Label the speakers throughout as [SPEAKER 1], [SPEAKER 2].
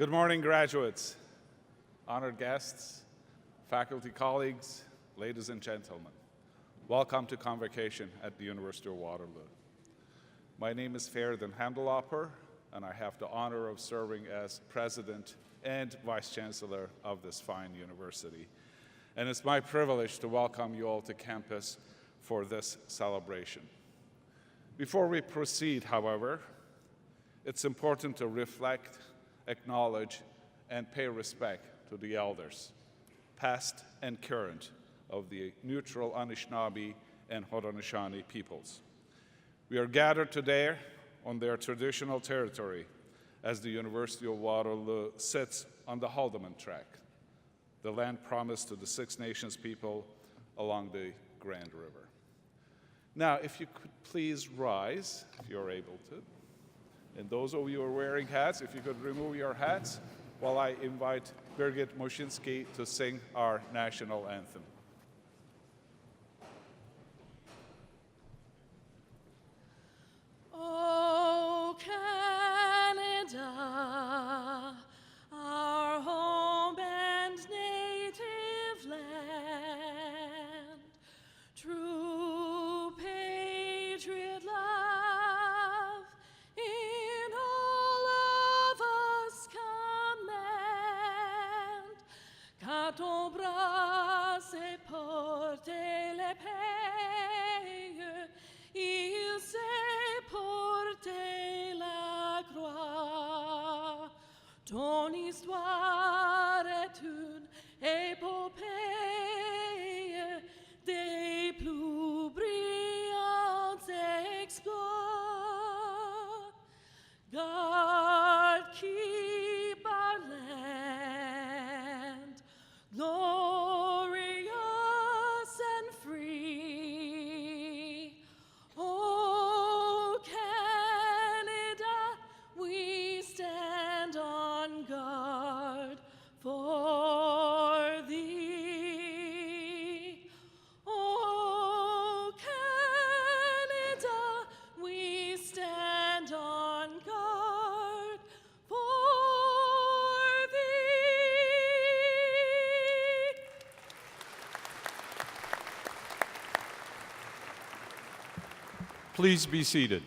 [SPEAKER 1] Good morning, graduates, honored guests, faculty colleagues, ladies and gentlemen. Welcome to Convocation at the University of Waterloo. My name is Feridun Hamdalapur, and I have the honor of serving as President and Vice Chancellor of this fine university. And it's my privilege to welcome you all to campus for this celebration. Before we proceed, however, it's important to reflect, acknowledge, and pay respect to the elders, past and current, of the neutral Anishinaabe and Haudenosaunee peoples. We are gathered today on their traditional territory as the University of Waterloo sits on the Haldimand Tract, the land promised to the Six Nations people along the Grand River. Now, if you could please rise, if you're able to. And those of you who are wearing hats, if you could remove your hats while I invite Birgit Moshinsky to sing our national anthem.
[SPEAKER 2] Oh, Canada, our home and native land, true patriot love in all of us command. Qu'à ton bras se porte le pays, il s'est porté la croix. Ton histoire est une épopée des plus brillants exploits. God, keep our land glorious and free. Oh, Canada, we stand on guard for thee. Oh, Canada, we stand on guard for thee.
[SPEAKER 3] Please be seated.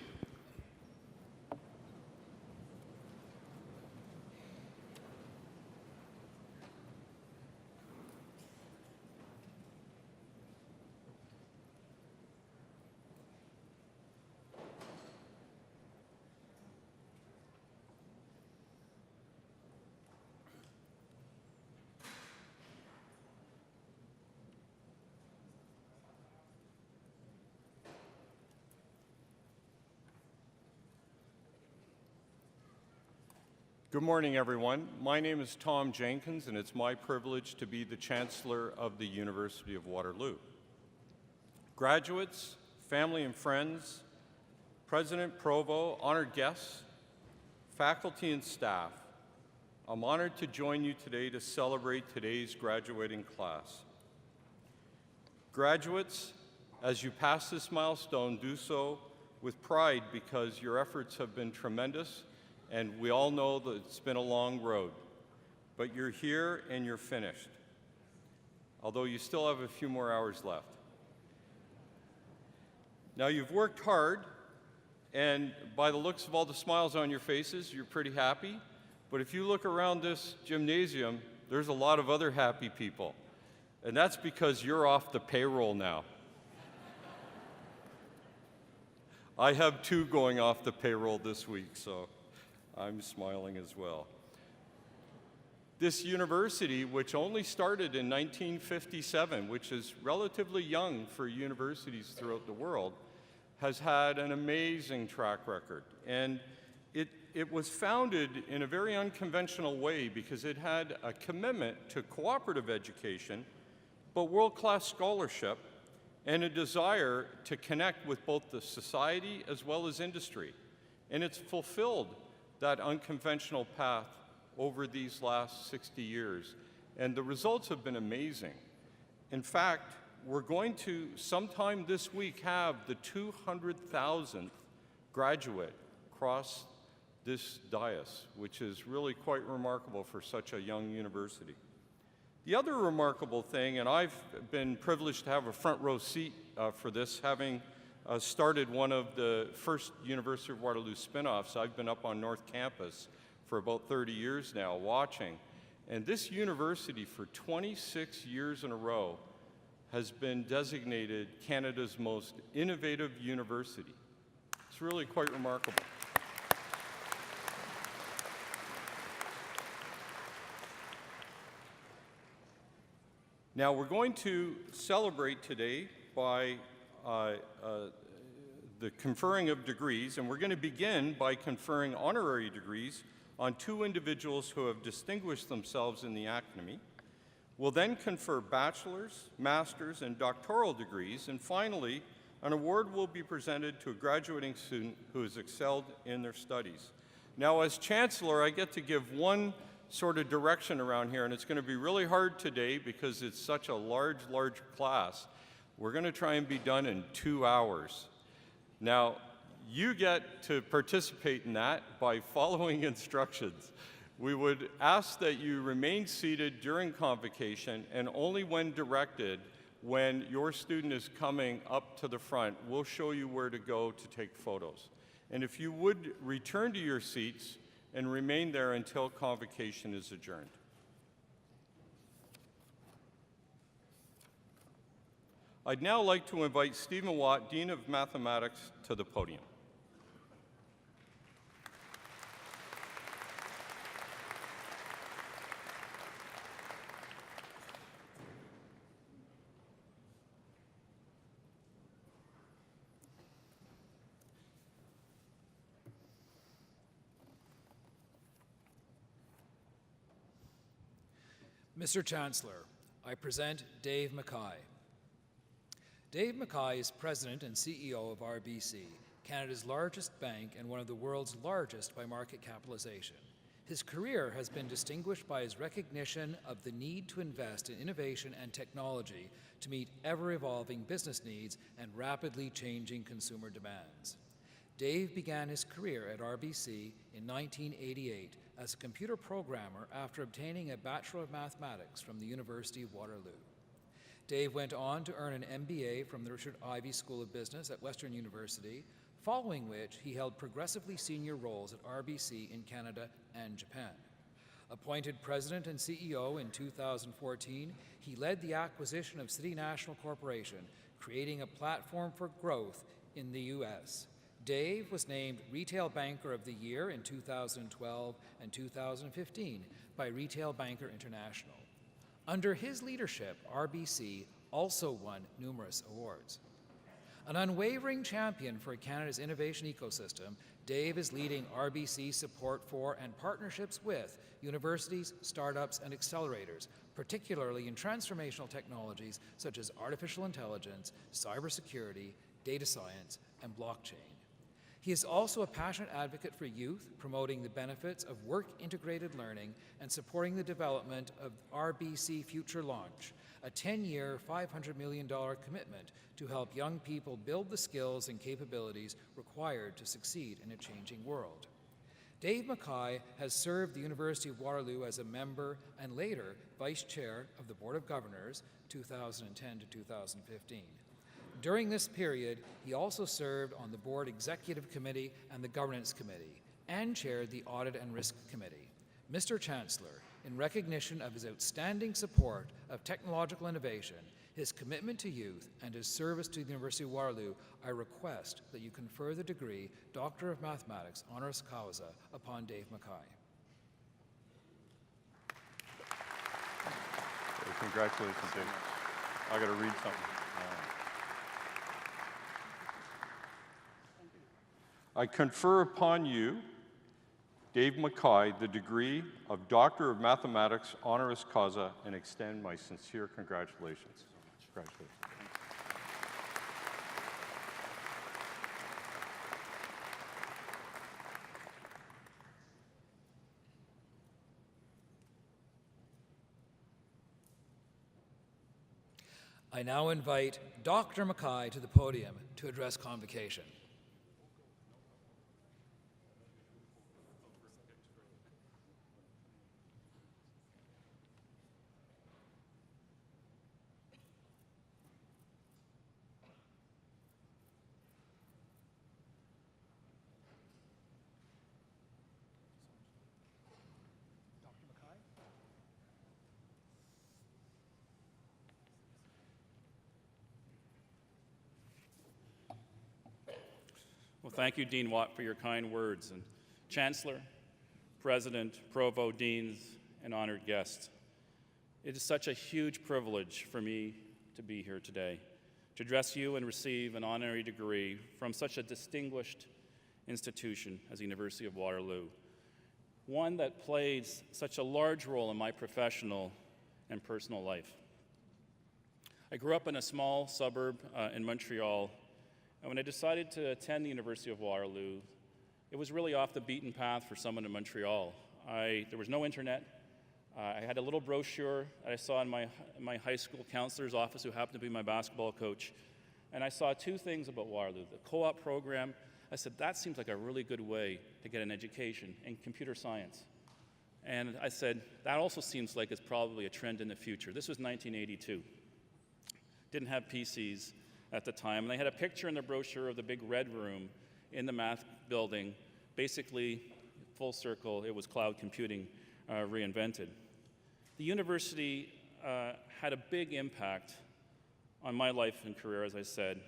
[SPEAKER 3] Good morning, everyone. My name is Tom Jenkins, and it's my privilege to be the Chancellor of the University of Waterloo. Graduates, family and friends, President Provost, honored guests, faculty and staff, I'm honored to join you today to celebrate today's graduating class. Graduates, as you pass this milestone, do so with pride because your efforts have been tremendous, and we all know that it's been a long road, but you're here and you're finished, although you still have a few more hours left. Now, you've worked hard, and by the looks of all the smiles on your faces, you're pretty happy, but if you look around this gymnasium, there's a lot of other happy people, and that's because you're off the payroll now. I have two going off the payroll this week, so I'm smiling as well. This university, which only started in 1957, which is relatively young for universities throughout the world, has had an amazing track record. And it was founded in a very unconventional way because it had a commitment to cooperative education, but world-class scholarship, and a desire to connect with both the society as well as industry. And it's fulfilled that unconventional path over these last 60 years. And the results have been amazing. In fact, we're going to, sometime this week, have the 200,000th graduate across this dais, which is really quite remarkable for such a young university. The other remarkable thing, and I've been privileged to have a front row seat for this, having started one of the first University of Waterloo spin-offs. I've been up on North Campus for about 30 years now watching. And this university for 26 years in a row has been designated Canada's most innovative university. It's really quite remarkable. Now we're going to celebrate today by the conferring of degrees, and we're going to begin by conferring honorary degrees on 2 individuals who have distinguished themselves in the academy. We'll then confer bachelor's, master's, and doctoral degrees, and finally, an award will be presented to a graduating student who has excelled in their studies. Now, as Chancellor, I get to give one sort of direction around here, and it's going to be really hard today because it's such a large class. We're going to try and be done in 2 hours. Now, you get to participate in that by following instructions. We would ask that you remain seated during convocation, and only when directed, when your student is coming up to the front, we'll show you where to go to take photos. And if you would return to your seats and remain there until convocation is adjourned. I'd now like to invite Stephen Watt, Dean of Mathematics, to the podium.
[SPEAKER 4] Mr. Chancellor, I present Dave Mackay. Dave Mackay is President and CEO of RBC, Canada's largest bank and one of the world's largest by market capitalization. His career has been distinguished by his recognition of the need to invest in innovation and technology to meet ever-evolving business needs and rapidly changing consumer demands. Dave began his career at RBC in 1988 as a computer programmer after obtaining a Bachelor of Mathematics from the University of Waterloo. Dave went on to earn an MBA from the Richard Ivey School of Business at Western University, following which he held progressively senior roles at RBC in Canada and Japan. Appointed President and CEO in 2014, he led the acquisition of City National Corporation, creating a platform for growth in the U.S. Dave was named Retail Banker of the Year in 2012 and 2015 by Retail Banker International. Under his leadership, RBC also won numerous awards. An unwavering champion for Canada's innovation ecosystem, Dave is leading RBC's support for and partnerships with universities, startups, and accelerators, particularly in transformational technologies such as artificial intelligence, cybersecurity, data science, and blockchain. He is also a passionate advocate for youth, promoting the benefits of work-integrated learning and supporting the development of RBC Future Launch, a 10-year, $500 million commitment to help young people build the skills and capabilities required to succeed in a changing world. Dave Mackay has served the University of Waterloo as a member and later Vice Chair of the Board of Governors, 2010 to 2015. During this period, he also served on the Board Executive Committee and the Governance Committee, and chaired the Audit and Risk Committee. Mr. Chancellor, in recognition of his outstanding support of technological innovation, his commitment to youth, and his service to the University of Waterloo, I request that you confer the degree Doctor of Mathematics honoris causa upon Dave Mackay.
[SPEAKER 3] Congratulations, Dave. I got to read something. I confer upon you, Dave Mackay, the degree of Doctor of Mathematics honoris causa and extend my sincere congratulations. Congratulations.
[SPEAKER 4] I now invite Dr. Mackay to the podium to address convocation.
[SPEAKER 5] thank you, Dean Watt, for your kind words, and Chancellor, President, Provost, Deans, and honored guests. It is such a huge privilege for me to be here today, to address you and receive an honorary degree from such a distinguished institution as the University of Waterloo, one that plays such a large role in my professional and personal life. I grew up in a small suburb in Montreal, and when I decided to attend the University of Waterloo, it was really off the beaten path for someone in Montreal. There was no internet. I had a little brochure that I saw in my high school counselor's office, who happened to be my basketball coach, and I saw two things about Waterloo. The co-op program, I said, that seems like a really good way to get an education in computer science. And I said, that also seems like it's probably a trend in the future. This was 1982. Didn't have PCs at the time, and they had a picture in the brochure of the big red room in the math building. Basically, full circle, it was cloud computing reinvented. The university had a big impact on my life and career, as I said.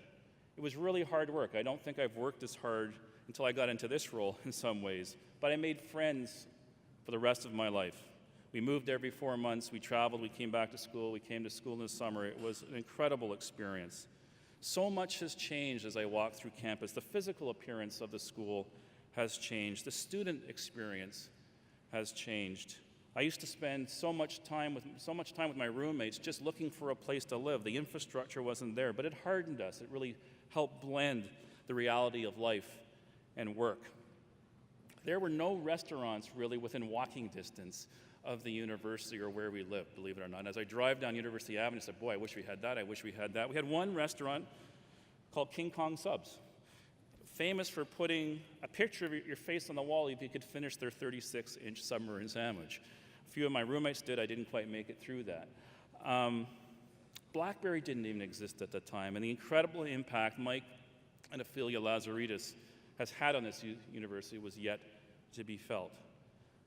[SPEAKER 5] It was really hard work. I don't think I've worked as hard until I got into this role in some ways, but I made friends for the rest of my life. We moved every 4 months, we traveled, we came back to school, we came to school in the summer. It was an incredible experience. So much has changed as I walked through campus. The physical appearance of the school has changed. The student experience has changed. I used to spend so much time with my roommates just looking for a place to live. The infrastructure wasn't there, but it hardened us. It really helped blend the reality of life and work. There were no restaurants really within walking distance of the university or where we lived, believe it or not. And as I drive down University Avenue, I said, boy, I wish we had that, I wish we had that. We had one restaurant called King Kong Subs, famous for putting a picture of your face on the wall if you could finish their 36-inch submarine sandwich. A few of my roommates did. I didn't quite make it through that. BlackBerry didn't even exist at the time, and the incredible impact Mike and Ophelia Lazaridis has had on this university was yet to be felt.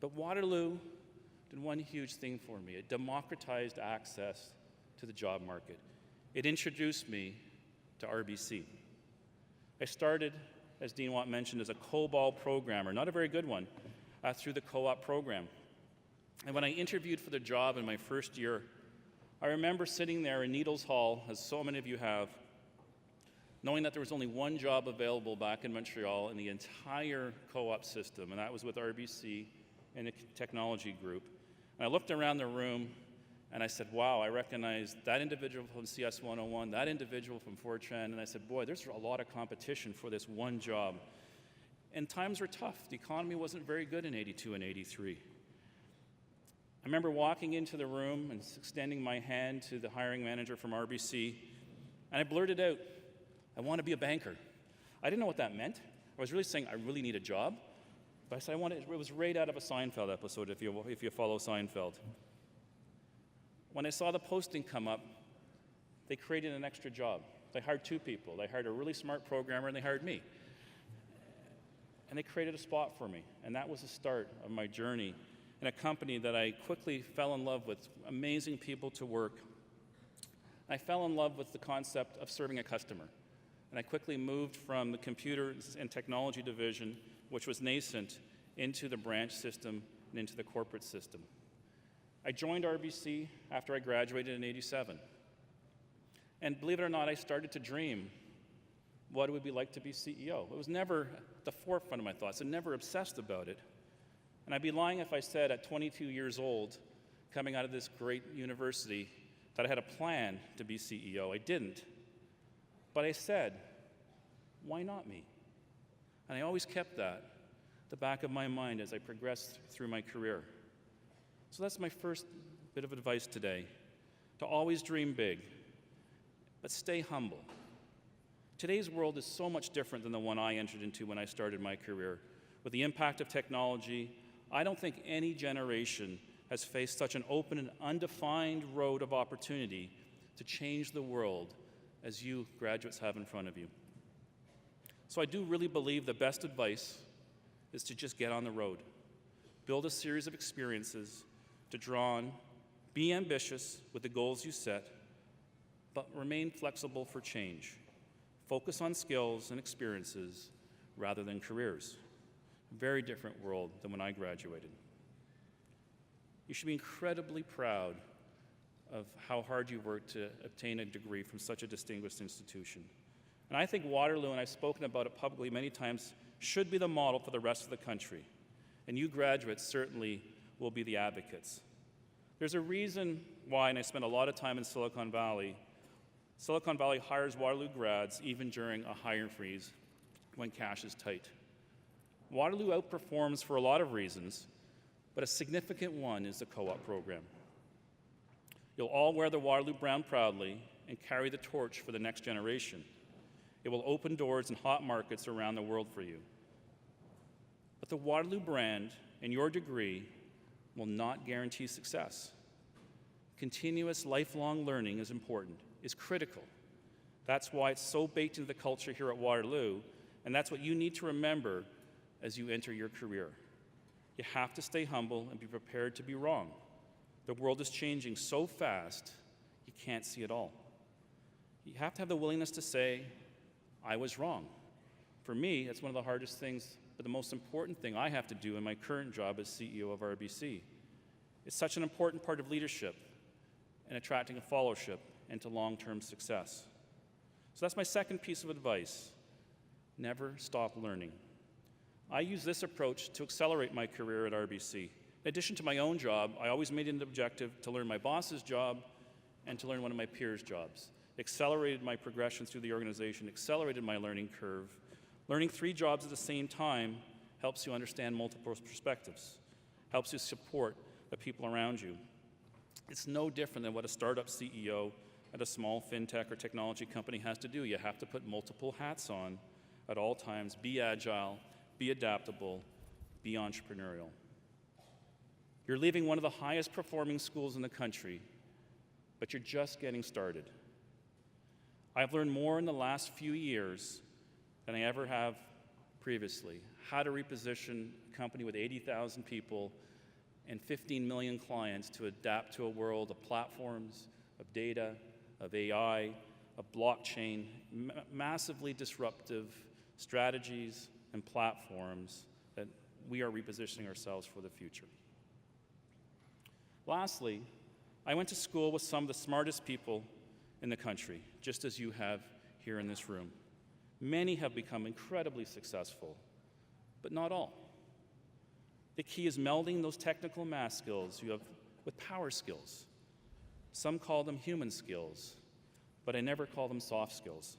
[SPEAKER 5] But Waterloo did one huge thing for me. It democratized access to the job market. It introduced me to RBC. I started, as Dean Watt mentioned, as a COBOL programmer, not a very good one, through the co-op program. And when I interviewed for the job in my first year, I remember sitting there in Needles Hall, as so many of you have, knowing that there was only one job available back in Montreal in the entire co-op system, and that was with RBC and a technology group. And I looked around the room, and I said, wow, I recognize that individual from CS 101, that individual from Fortran, and I said, boy, there's a lot of competition for this one job. And times were tough. The economy wasn't very good in 82 and 83. I remember walking into the room and extending my hand to the hiring manager from RBC, and I blurted out, I want to be a banker. I didn't know what that meant. I was really saying, I really need a job. But I said, it was right out of a Seinfeld episode, if you follow Seinfeld. When I saw the posting come up, they created an extra job. They hired two people. They hired a really smart programmer, and they hired me. And they created a spot for me. And that was the start of my journey in a company that I quickly fell in love with, amazing people to work. I fell in love with the concept of serving a customer. And I quickly moved from the computer and technology division, which was nascent, into the branch system and into the corporate system. I joined RBC after I graduated in 87. And believe it or not, I started to dream what it would be like to be CEO. It was never at the forefront of my thoughts. I never obsessed about it. And I'd be lying if I said at 22 years old, coming out of this great university, that I had a plan to be CEO. I didn't. But I said, why not me? And I always kept that at the back of my mind as I progressed through my career. So that's my first bit of advice today, to always dream big, but stay humble. Today's world is so much different than the one I entered into when I started my career. With the impact of technology, I don't think any generation has faced such an open and undefined road of opportunity to change the world as you graduates have in front of you. So I do really believe the best advice is to just get on the road. Build a series of experiences to draw on, be ambitious with the goals you set, but remain flexible for change. Focus on skills and experiences rather than careers. Very different world than when I graduated. You should be incredibly proud of how hard you worked to obtain a degree from such a distinguished institution. And I think Waterloo, and I've spoken about it publicly many times, should be the model for the rest of the country. And you graduates certainly will be the advocates. There's a reason why, and I spent a lot of time in Silicon Valley hires Waterloo grads even during a hiring freeze when cash is tight. Waterloo outperforms for a lot of reasons, but a significant one is the co-op program. You'll all wear the Waterloo brown proudly and carry the torch for the next generation. It will open doors in hot markets around the world for you. But the Waterloo brand and your degree will not guarantee success. Continuous lifelong learning is important, is critical. That's why it's so baked into the culture here at Waterloo, and that's what you need to remember as you enter your career. You have to stay humble and be prepared to be wrong. The world is changing so fast, you can't see it all. You have to have the willingness to say, I was wrong. For me, it's one of the hardest things, but the most important thing I have to do in my current job as CEO of RBC. It's such an important part of leadership and attracting a followership into long-term success. So that's my second piece of advice. Never stop learning. I use this approach to accelerate my career at RBC. In addition to my own job, I always made it an objective to learn my boss's job and to learn one of my peers' jobs. Accelerated my progression through the organization, accelerated my learning curve. Learning 3 jobs at the same time helps you understand multiple perspectives, helps you support the people around you. It's no different than what a startup CEO at a small fintech or technology company has to do. You have to put multiple hats on at all times, be agile, be adaptable, be entrepreneurial. You're leaving one of the highest performing schools in the country, but you're just getting started. I've learned more in the last few years than I ever have previously. How to reposition a company with 80,000 people and 15 million clients to adapt to a world of platforms, of data, of AI, of blockchain, massively disruptive strategies and platforms that we are repositioning ourselves for the future. Lastly, I went to school with some of the smartest people in the country, just as you have here in this room. Many have become incredibly successful, but not all. The key is melding those technical math skills you have with power skills. Some call them human skills, but I never call them soft skills.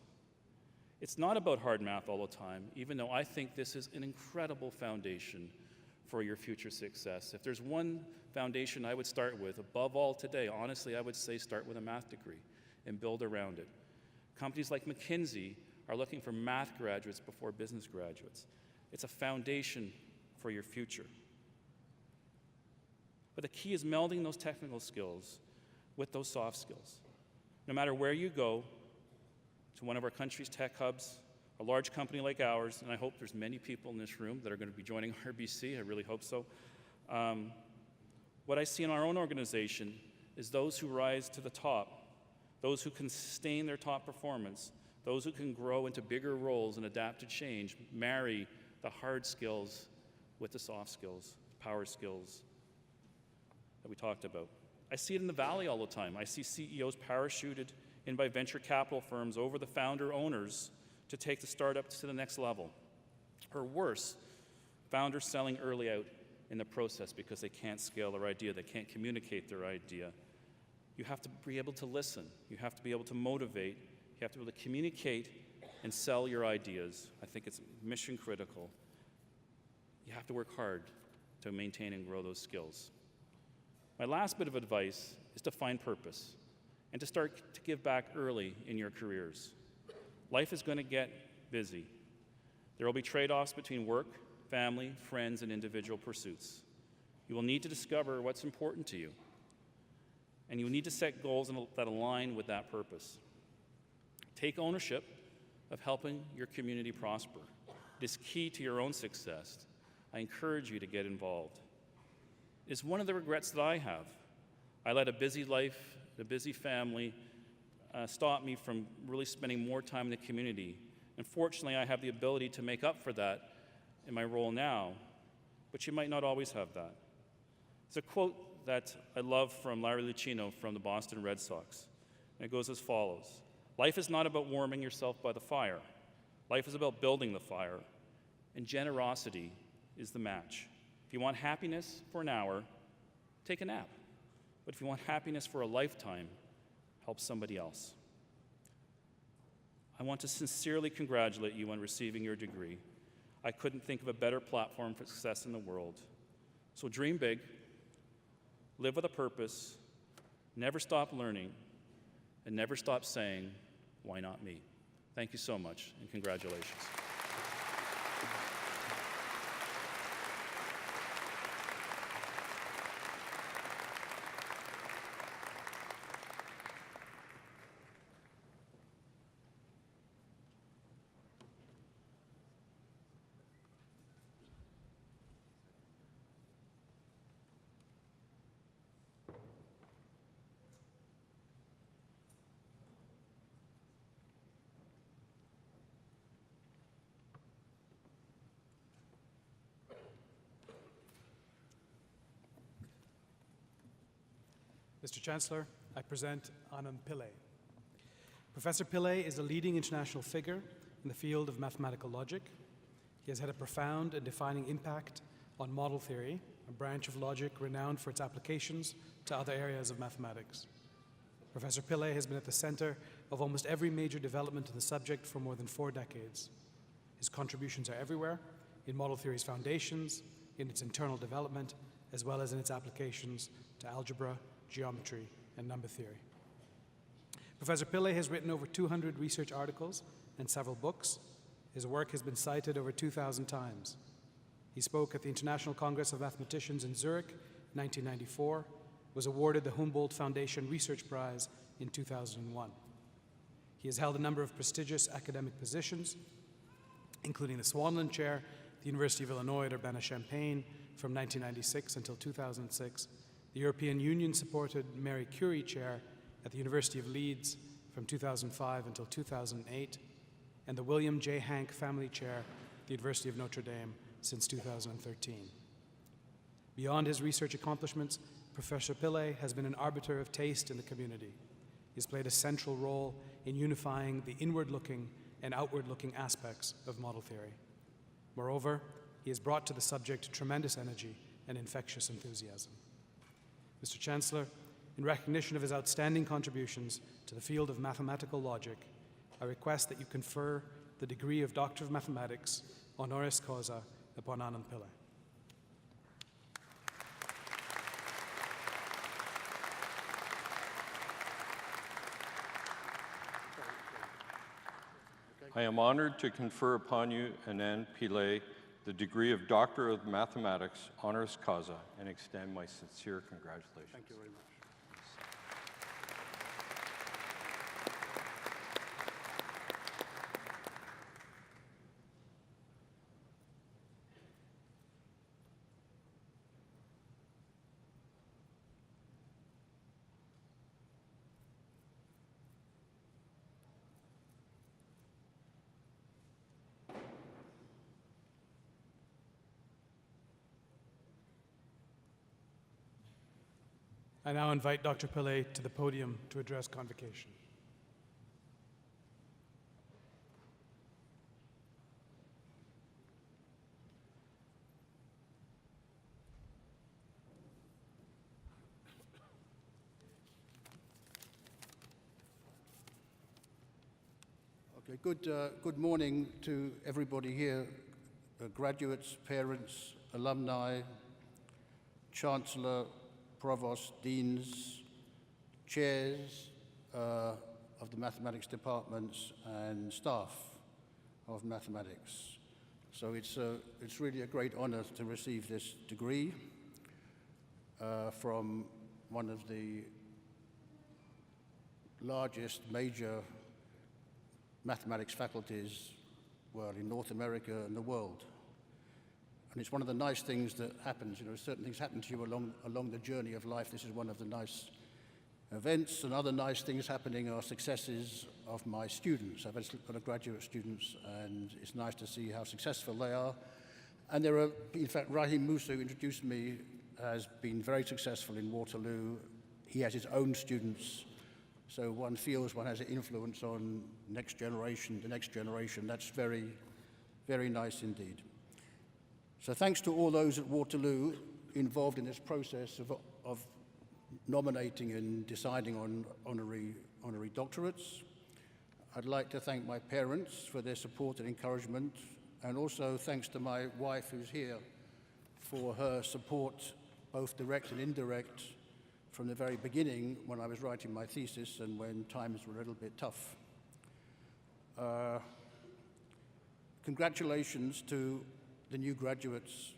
[SPEAKER 5] It's not about hard math all the time, even though I think this is an incredible foundation for your future success. If there's one foundation I would start with, above all today, honestly, I would say start with a math degree and build around it. Companies like McKinsey are looking for math graduates before business graduates. It's a foundation for your future. But the key is melding those technical skills with those soft skills. No matter where you go, to one of our country's tech hubs, a large company like ours, and I hope there's many people in this room that are going to be joining RBC, I really hope so. What I see in our own organization is those who rise to the top, those who can sustain their top performance, those who can grow into bigger roles and adapt to change, marry the hard skills with the soft skills, power skills that we talked about. I see it in the Valley all the time. I see CEOs parachuted in by venture capital firms over the founder owners to take the startups to the next level. Or worse, founders selling early out in the process because they can't scale their idea, they can't communicate their idea. You have to be able to listen. You have to be able to motivate. You have to be able to communicate and sell your ideas. I think it's mission critical. You have to work hard to maintain and grow those skills. My last bit of advice is to find purpose and to start to give back early in your careers. Life is going to get busy. There will be trade-offs between work, family, friends, and individual pursuits. You will need to discover what's important to you, and you will need to set goals that align with that purpose. Take ownership of helping your community prosper. It is key to your own success. I encourage you to get involved. It's one of the regrets that I have. I led a busy life, a busy family, stopped me from really spending more time in the community And fortunately, I have the ability to make up for that in my role now, but you might not always have that. There's a quote that I love from Larry Lucchino from the Boston Red Sox. And it goes as follows: "Life is not about warming yourself by the fire. Life is about building the fire, and generosity is the match. If you want happiness for an hour, take a nap. But if you want happiness for a lifetime, help somebody else." I want to sincerely congratulate you on receiving your degree. I couldn't think of a better platform for success in the world. So dream big, live with a purpose, never stop learning, and never stop saying, "Why not me?" Thank you so much, and congratulations.
[SPEAKER 6] Mr. Chancellor, I present Anand Pillai. Professor Pillai is a leading international figure in the field of mathematical logic. He has had a profound and defining impact on model theory, a branch of logic renowned for its applications to other areas of mathematics. Professor Pillai has been at the center of almost every major development in the subject for more than 4 decades. His contributions are everywhere, in model theory's foundations, in its internal development, as well as in its applications to algebra, geometry, and number theory. Professor Pillai has written over 200 research articles and several books. His work has been cited over 2,000 times. He spoke at the International Congress of Mathematicians in Zurich in 1994, was awarded the Humboldt Foundation Research Prize in 2001. He has held a number of prestigious academic positions, including the Swanland Chair at the University of Illinois at Urbana-Champaign from 1996 until 2006, the European Union-supported Marie Curie Chair at the University of Leeds from 2005 until 2008, and the William J. Hank Family Chair at the University of Notre Dame since 2013. Beyond his research accomplishments, Professor Pillai has been an arbiter of taste in the community. He has played a central role in unifying the inward-looking and outward-looking aspects of model theory. Moreover, he has brought to the subject tremendous energy and infectious enthusiasm. Mr. Chancellor, in recognition of his outstanding contributions to the field of mathematical logic, I request that you confer the degree of Doctor of Mathematics, honoris causa, upon Anand Pillai.
[SPEAKER 3] I am honored to confer upon you, Anand Pillai, the degree of Doctor of Mathematics, honoris causa, and extend my sincere congratulations.
[SPEAKER 6] Thank you very much. I now invite Dr. Pillai to the podium to address Convocation.
[SPEAKER 7] Okay, good morning to everybody here, graduates, parents, alumni, Chancellor, Provost, Deans, Chairs of the Mathematics Departments, and staff of Mathematics. So it's really a great honor to receive this degree from one of the largest major mathematics faculties, well, in North America and the world. And it's one of the nice things that happens. You know, certain things happen to you along the journey of life. This is one of the nice Events and other nice things happening are successes of my students. I've got a graduate students, and it's nice to see how successful they are. And there are, in fact, Rahim Musa, who introduced me, has been very successful in Waterloo. He has his own students, so one feels one has an influence on the next generation. That's very, very nice indeed. So thanks to all those at Waterloo involved in this process of nominating and deciding on honorary doctorates. I'd like to thank my parents for their support and encouragement, and also thanks to my wife who's here for her support, both direct and indirect, from the very beginning when I was writing my thesis and when times were a little bit tough. Congratulations to the new graduates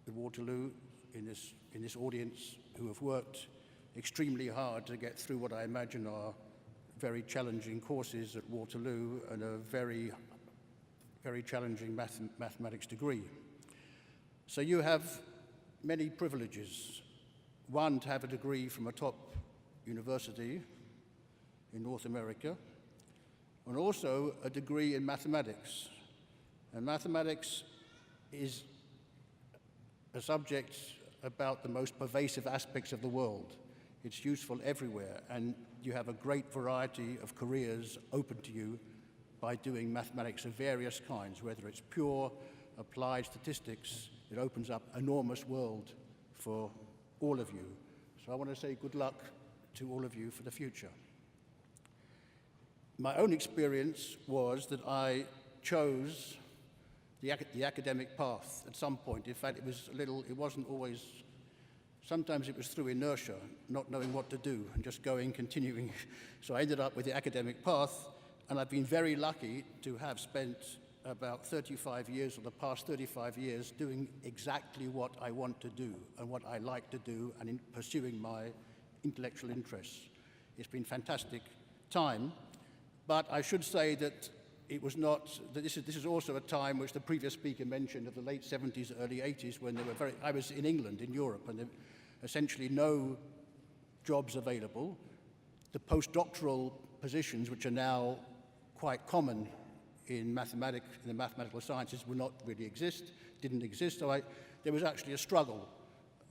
[SPEAKER 7] at Waterloo in this audience who have worked extremely hard to get through what I imagine are very challenging courses at Waterloo and a very, very challenging mathematics degree. So you have many privileges. One, to have a degree from a top university in North America, and also a degree in mathematics. And mathematics is a subject about the most pervasive aspects of the world. It's useful everywhere, and you have a great variety of careers open to you by doing mathematics of various kinds, whether it's pure, applied statistics. It opens up an enormous world for all of you. So I want to say good luck to all of you for the future. My own experience was that I chose the academic path at some point. In fact, it wasn't always, sometimes it was through inertia, not knowing what to do, and just continuing. So I ended up with the academic path, and I've been very lucky to have spent about 35 years, or the past 35 years, doing exactly what I want to do and what I like to do, and in pursuing my intellectual interests. It's been a fantastic time, but I should say that it was not, that this is also a time which the previous speaker mentioned, of the late 70s, early 80s, when I was in England, in Europe, and there were essentially no jobs available. The postdoctoral positions, which are now quite common in the mathematical sciences, didn't exist. So there was actually a struggle,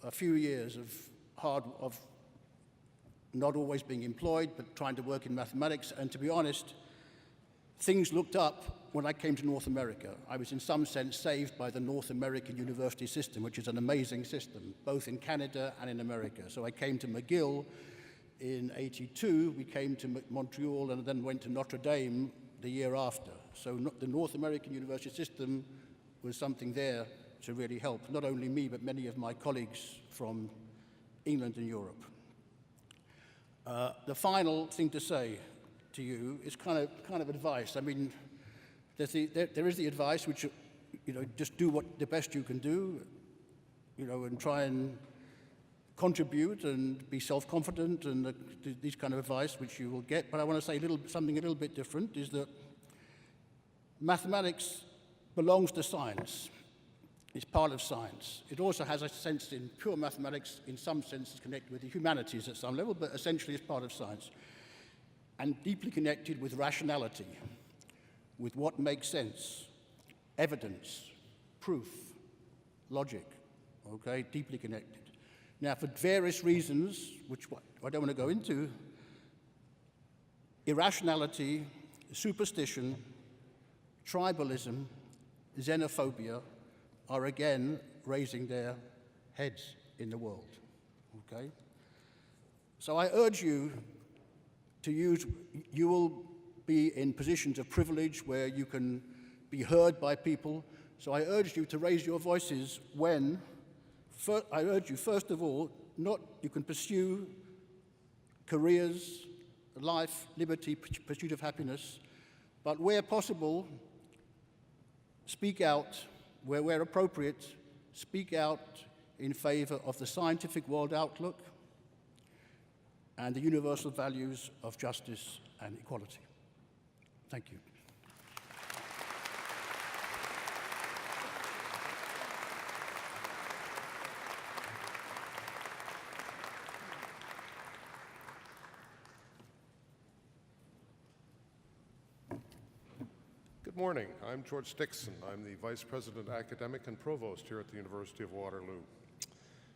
[SPEAKER 7] a few years of not always being employed, but trying to work in mathematics. And to be honest, things looked up when I came to North America. I was in some sense saved by the North American university system, which is an amazing system, both in Canada and in America. So I came to McGill in '82, we came to Montreal, and then went to Notre Dame the year after. So the North American university system was something there to really help, not only me, but many of my colleagues from England and Europe. The final thing to say to you is kind of advice. I mean, there is the advice, which, just do the best you can do, and try and contribute and be self-confident, and these kind of advice which you will get. But I want to say something a little bit different, is that mathematics belongs to science. It's part of science. It also has a sense in pure mathematics, in some sense, is connected with the humanities at some level, but essentially it's part of science. And deeply connected with rationality, with what makes sense, evidence, proof, logic, okay, deeply connected. Now, for various reasons, which I don't want to go into, irrationality, superstition, tribalism, xenophobia are again raising their heads in the world, okay? So I urge you to you will be in positions of privilege where you can be heard by people. So I urge you to raise your voices when, I urge you, first of all, you can pursue careers, life, liberty, pursuit of happiness, but where possible, speak out, where appropriate, speak out in favor of the scientific world outlook and the universal values of justice and equality. Thank you.
[SPEAKER 8] Good morning. I'm George Dixon. I'm the Vice President Academic and Provost here at the University of Waterloo.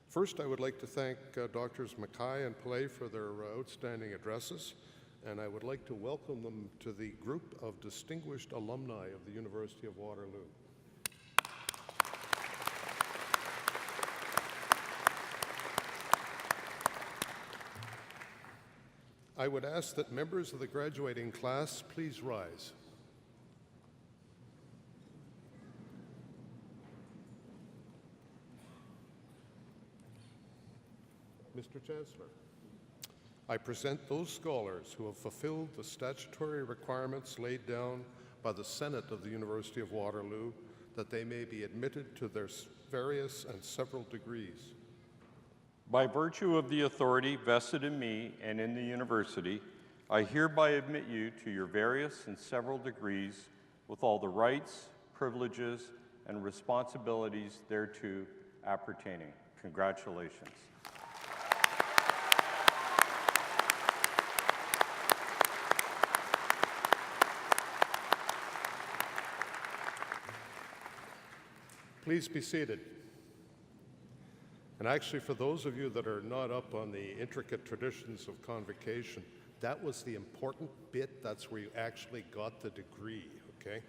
[SPEAKER 8] First, I would like to thank Drs. Mackay and Pillay for their outstanding addresses, and I would like to welcome them to the group of distinguished alumni of the University of Waterloo. I would ask that members of the graduating class please rise. Mr. Chancellor, I present those scholars who have fulfilled the statutory requirements laid down by the Senate of the University of Waterloo that they may be admitted to their various and several degrees.
[SPEAKER 3] By virtue of the authority vested in me and in the university, I hereby admit you to your various and several degrees with all the rights, privileges, and responsibilities thereto appertaining. Congratulations.
[SPEAKER 8] Please be seated. And actually, for those of you that are not up on the intricate traditions of convocation, that was the important bit. That's where you actually got the degree, okay?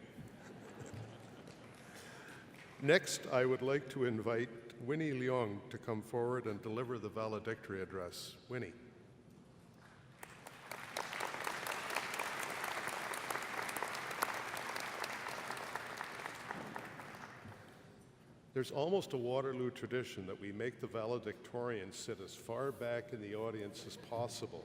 [SPEAKER 8] Next, I would like to invite Winnie Leong to come forward and deliver the valedictory address. Winnie. There's almost a Waterloo tradition that we make the valedictorian sit as far back in the audience as possible.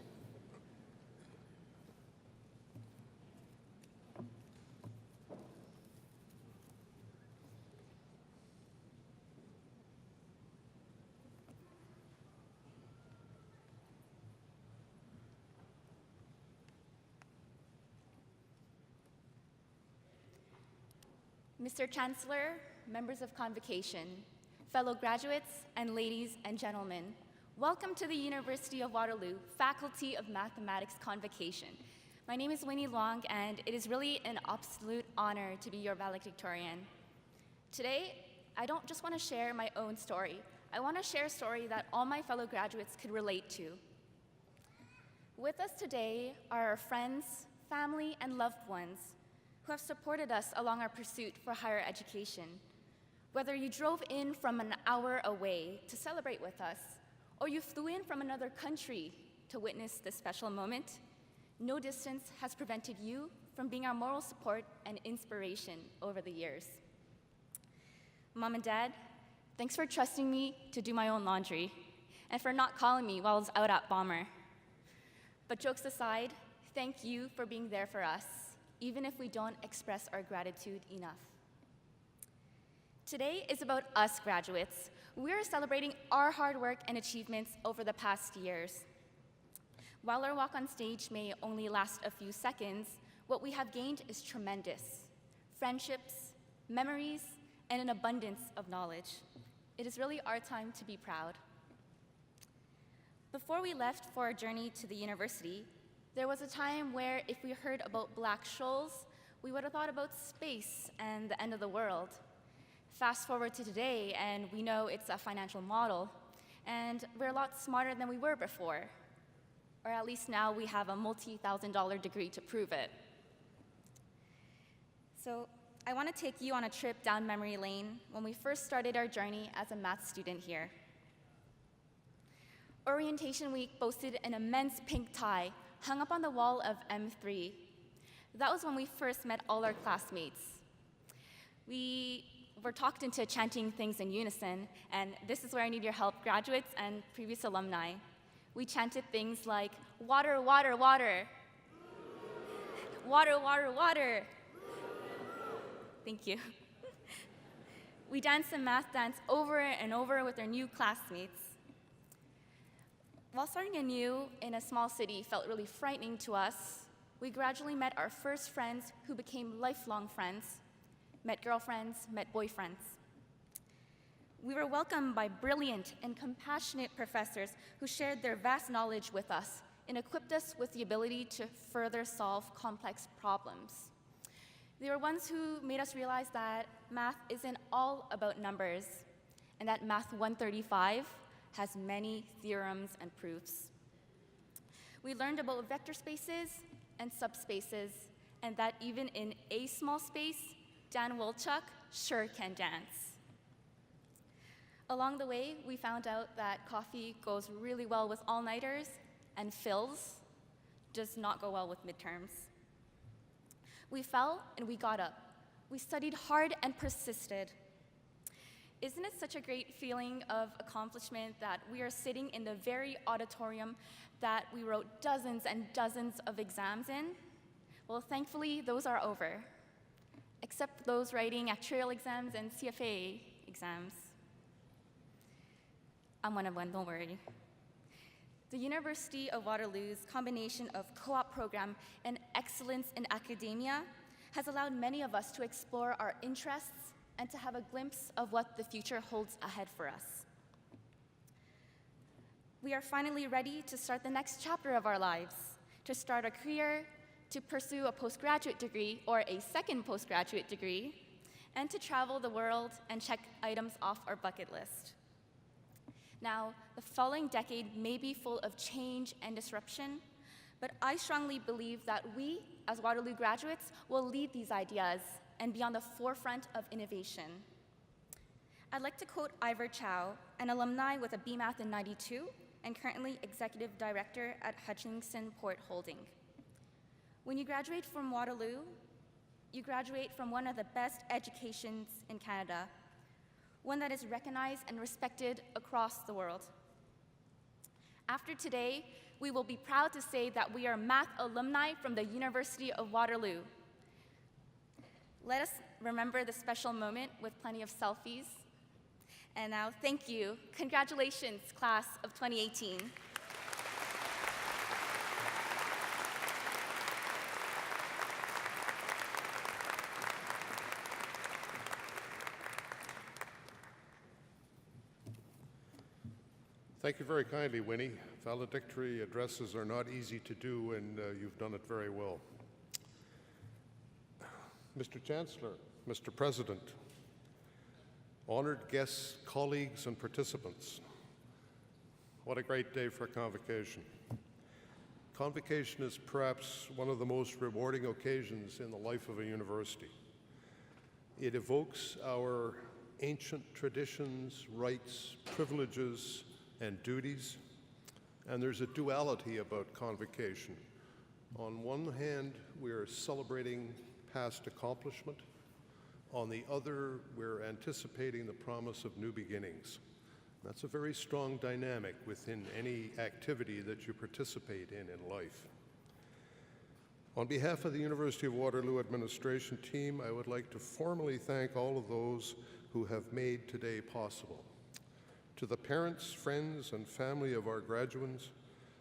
[SPEAKER 9] Mr. Chancellor, members of Convocation, fellow graduates, and ladies and gentlemen, welcome to the University of Waterloo Faculty of Mathematics Convocation. My name is Winnie Long, and it is really an absolute honor to be your valedictorian. Today, I don't just want to share my own story. I want to share a story that all my fellow graduates could relate to. With us today are our friends, family, and loved ones who have supported us along our pursuit for higher education. Whether you drove in from an hour away to celebrate with us, or you flew in from another country to witness this special moment, no distance has prevented you from being our moral support and inspiration over the years. Mom and Dad, thanks for trusting me to do my own laundry, and for not calling me while I was out at Bomber. But jokes aside, thank you for being there for us, even if we don't express our gratitude enough. Today is about us graduates. We're celebrating our hard work and achievements over the past years. While our walk on stage may only last a few seconds, what we have gained is tremendous. Friendships, memories, and an abundance of knowledge. It is really our time to be proud. Before we left for our journey to the university, there was a time where if we heard about black shoals, we would have thought about space and the end of the world. Fast forward to today, and we know it's a financial model, and we're a lot smarter than we were before. Or at least now we have a multi-thousand-dollar degree to prove it. So I want to take you on a trip down memory lane when we first started our journey as a math student here. Orientation week boasted an immense pink tie hung up on the wall of M3. That was when we first met all our classmates. We were talked into chanting things in unison, and this is where I need your help, graduates and previous alumni. We chanted things like, water, water, water. Water, water, water. Thank you. We danced a math dance over and over with our new classmates. While starting anew in a small city felt really frightening to us, we gradually met our first friends who became lifelong friends, met girlfriends, met boyfriends. We were welcomed by brilliant and compassionate professors who shared their vast knowledge with us and equipped us with the ability to further solve complex problems. They were ones who made us realize that math isn't all about numbers, and that Math 135 has many theorems and proofs. We learned about vector spaces and subspaces, and that even in a small space, Dan Wolchuk sure can dance. Along the way, we found out that coffee goes really well with all-nighters, and fills does not go well with midterms. We fell and we got up. We studied hard and persisted. Isn't it such a great feeling of accomplishment that we are sitting in the very auditorium that we wrote dozens and dozens of exams in? Well, thankfully, those are over, except those writing actuarial exams and CFA exams. I'm one of one, don't worry. The University of Waterloo's combination of co-op program and excellence in academia has allowed many of us to explore our interests and to have a glimpse of what the future holds ahead for us. We are finally ready to start the next chapter of our lives, to start a career, to pursue a postgraduate degree or a second postgraduate degree, and to travel the world and check items off our bucket list. Now, the following decade may be full of change and disruption, but I strongly believe that we, as Waterloo graduates, will lead these ideas and be on the forefront of innovation. I'd like to quote Ivor Chow, an alumni with a BMath in '92 and currently executive director at Hutchinson Port Holding. When you graduate from Waterloo, you graduate from one of the best educations in Canada, one that is recognized and respected across the world. After today, we will be proud to say that we are math alumni from the University of Waterloo. Let us remember this special moment with plenty of selfies. And now, thank you. Congratulations, class of 2018.
[SPEAKER 8] Thank you very kindly, Winnie. Valedictory addresses are not easy to do, and you've done it very well. Mr. Chancellor, Mr. President, honored guests, colleagues, and participants, what a great day for Convocation. Convocation is perhaps one of the most rewarding occasions in the life of a university. It evokes our ancient traditions, rights, privileges, and duties, and there's a duality about Convocation. On one hand, we're celebrating past accomplishment. On the other, we're anticipating the promise of new beginnings. That's a very strong dynamic within any activity that you participate in life. On behalf of the University of Waterloo administration team, I would like to formally thank all of those who have made today possible. To the parents, friends, and family of our graduates,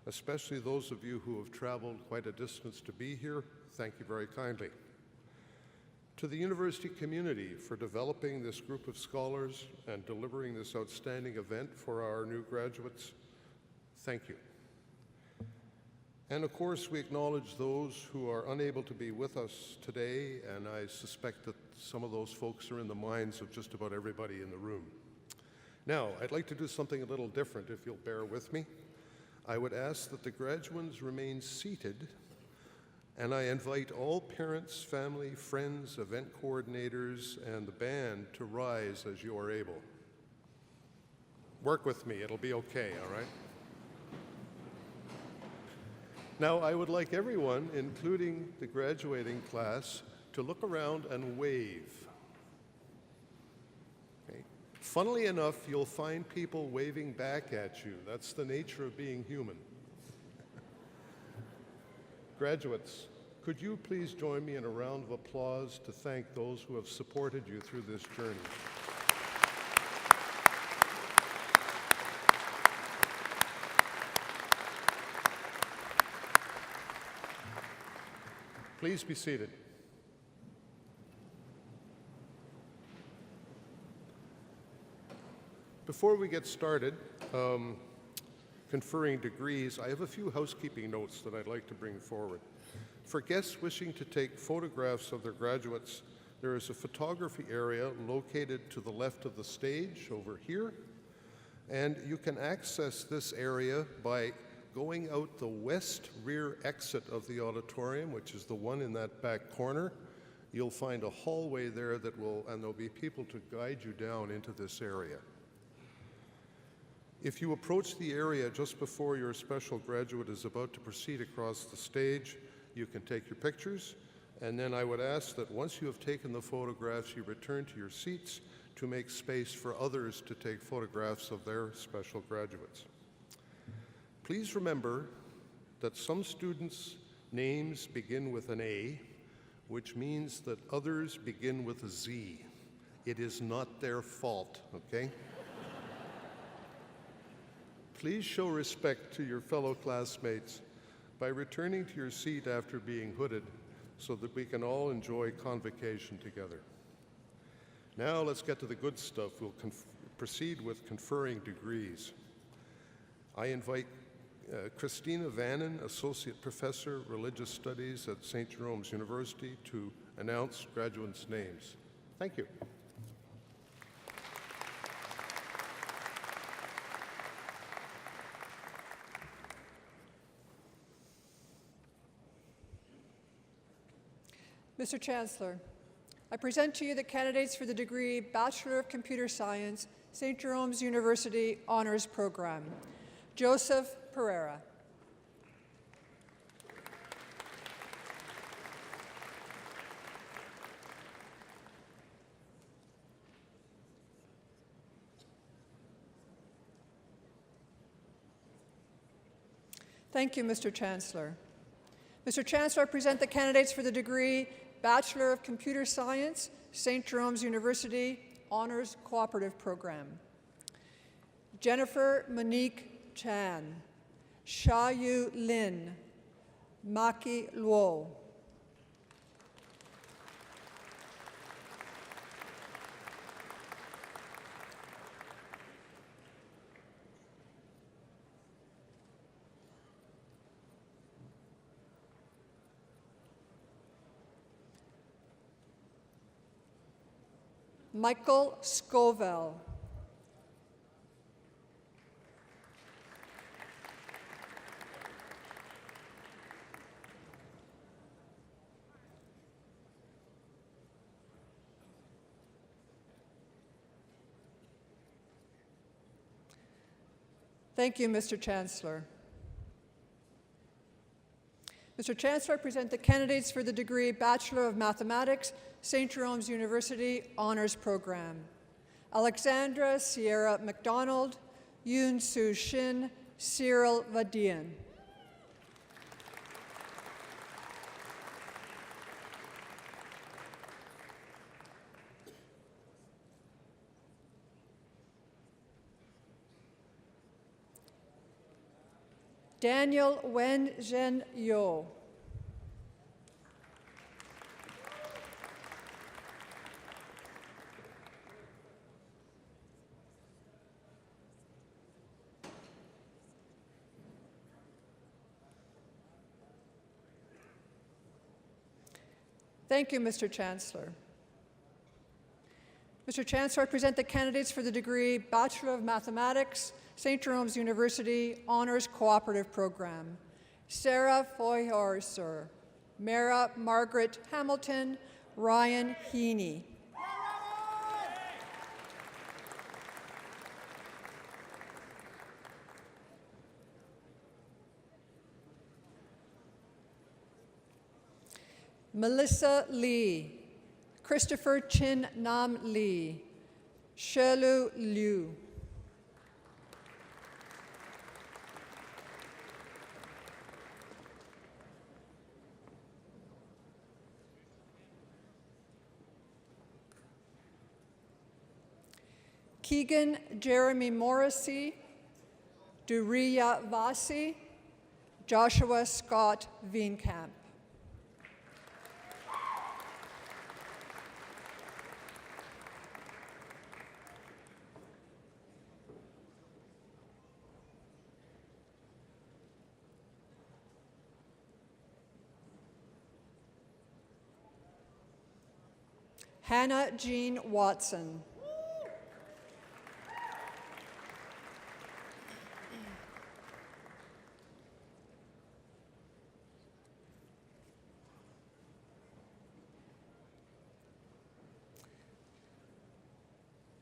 [SPEAKER 8] especially those of you who have traveled quite a distance to be here, thank you very kindly. To the university community for developing this group of scholars and delivering this outstanding event for our new graduates, thank you. And of course, we acknowledge those who are unable to be with us today, and I suspect that some of those folks are in the minds of just about everybody in the room. Now, I'd like to do something a little different, if you'll bear with me. I would ask that the graduands remain seated, and I invite all parents, family, friends, event coordinators, and the band to rise as you are able. Work with me, it'll be okay, all right? Now, I would like everyone, including the graduating class, to look around and wave. Okay. Funnily enough, you'll find people waving back at you. That's the nature of being human. Graduates, could you please join me in a round of applause to thank those who have supported you through this journey? Please be seated. Before we get started, conferring degrees, I have a few housekeeping notes that I'd like to bring forward. For guests wishing to take photographs of their graduates, there is a photography area located to the left of the stage over here. And you can access this area by going out the west rear exit of the auditorium, which is the one in that back corner. You'll find a hallway there and there'll be people to guide you down into this area. If you approach the area just before your special graduate is about to proceed across the stage, you can take your pictures, and then I would ask that once you have taken the photographs, you return to your seats to make space for others to take photographs of their special graduates. Please remember that some students' names begin with an A, which means that others begin with a Z. It is not their fault, okay? Please show respect to your fellow classmates by returning to your seat after being hooded so that we can all enjoy Convocation together. Now let's get to the good stuff. We'll proceed with conferring degrees. I invite Christina Vannon, Associate Professor, Religious Studies at St. Jerome's University, to announce graduates' names. Thank you.
[SPEAKER 10] Mr. Chancellor, I present to you the candidates for the degree Bachelor of Computer Science, St. Jerome's University Honours Program. Joseph Pereira. Thank you, Mr. Chancellor. Mr. Chancellor, I present the candidates for the degree Bachelor of Computer Science, St. Jerome's University Honours Cooperative Program. Jennifer Monique Chan, Xiaoyu Lin, Maki Luo. Michael Scovell. Thank you, Mr. Chancellor. Mr. Chancellor, I present the candidates for the degree Bachelor of Mathematics, St. Jerome's University Honours Program. Alexandra Sierra McDonald, Yoon Soo Shin, Cyril Vadian. Daniel Wen Zhen Yo. Thank you, Mr. Chancellor. Mr. Chancellor, I present the candidates for the degree Bachelor of Mathematics, St. Jerome's University Honours Cooperative Program. Sarah Foyhorser, Mara Margaret Hamilton, Ryan Heaney. Melissa Lee, Christopher Chin Nam Lee, Shelu Liu. Keegan Jeremy Morrissey, Duriya Vasi, Joshua Scott Veenkamp. Hannah Jean Watson.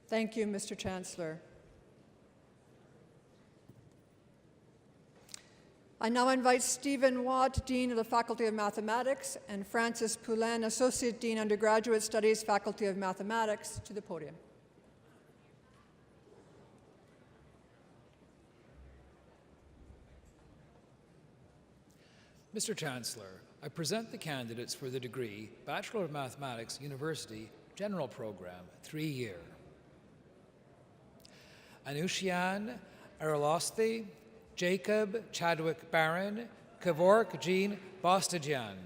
[SPEAKER 10] Thank you, Mr. Chancellor. I now invite Stephen Watt, Dean of the Faculty of Mathematics, and Francis Poulin, Associate Dean, Undergraduate Studies, Faculty of Mathematics, to the podium.
[SPEAKER 4] Mr. Chancellor, I present the candidates for the degree Bachelor of Mathematics, University, General Program, 3-year. Anushian Aralosti, Jacob Chadwick Barron, Kevork Jean Bostajian.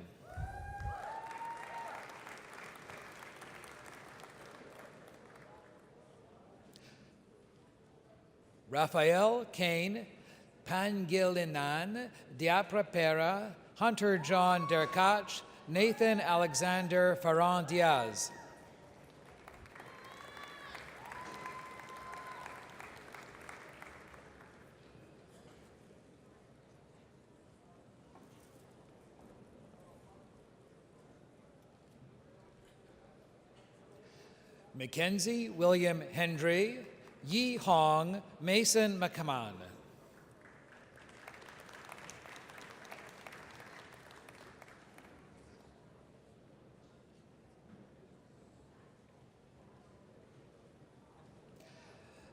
[SPEAKER 4] Raphael Kane, Pangilinan Diaprapera, Hunter John Derkach, Nathan Alexander Ferran Diaz. Mackenzie William Hendry, Yi Hong, Mason McCaman.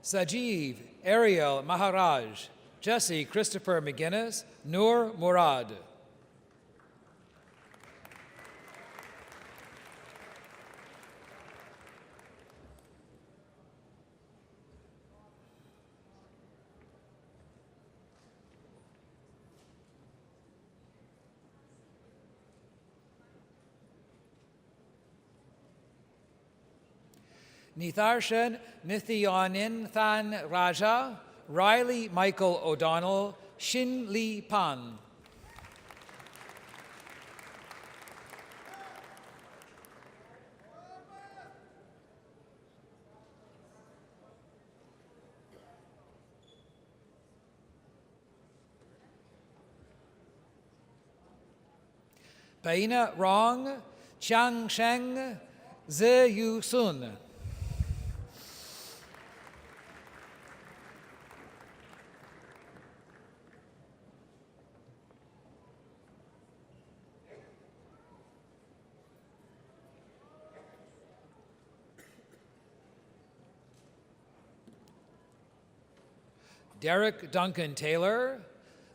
[SPEAKER 4] Sajeev Ariel Maharaj, Jesse Christopher McGinnis, Noor Murad. Nitharshan Nithyaninthan Raja, Riley Michael O'Donnell, Shin Lee Pan. Paina Rong, Chiang Sheng, Ze Yu Sun. Derek Duncan Taylor,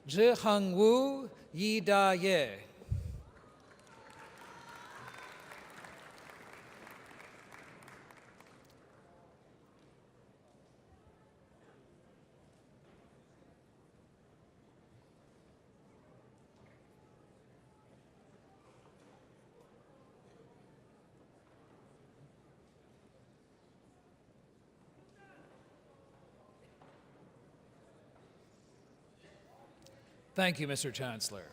[SPEAKER 4] Zhi Heng Wu, Yi Da Ye. Thank you, Mr. Chancellor.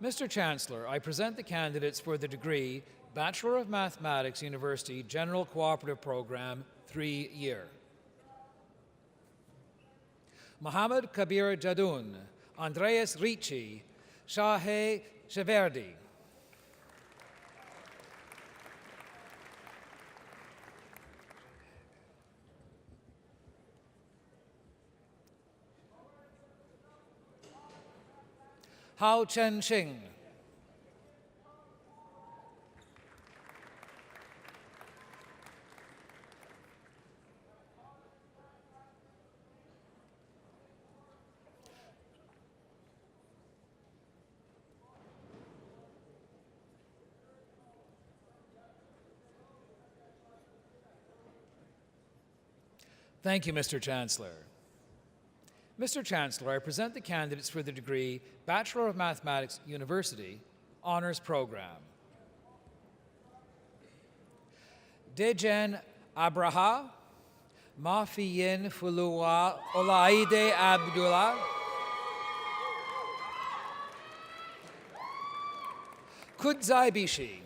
[SPEAKER 4] Mr. Chancellor, I present the candidates for the degree Bachelor of Mathematics, University, General Cooperative Program, 3-year. Mohammed Kabir Jadoun, Andreas Ricci, Shahe Sheverdi. Hao Chen Xing. Thank you, Mr. Chancellor. Mr. Chancellor, I present the candidates for the degree Bachelor of Mathematics, University, Honours Program. Dejen Abraha, Mafiyin Fulua Olaide Abdullah, Kudzai Bishi.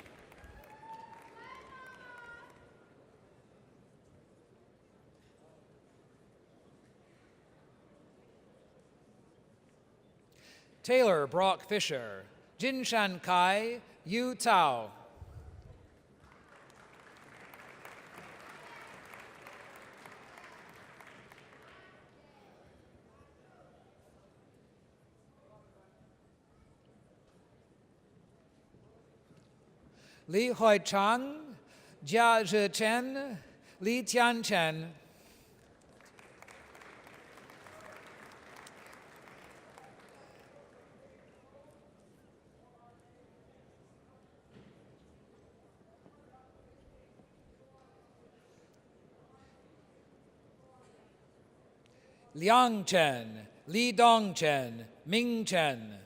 [SPEAKER 4] Taylor Brock Fisher, Jinshan Kai, Yu Tao. Li Hoi Chang, Jia Zhe Chen, Li Tian Chen. Liang Chen, Li Dong Chen, Ming Chen.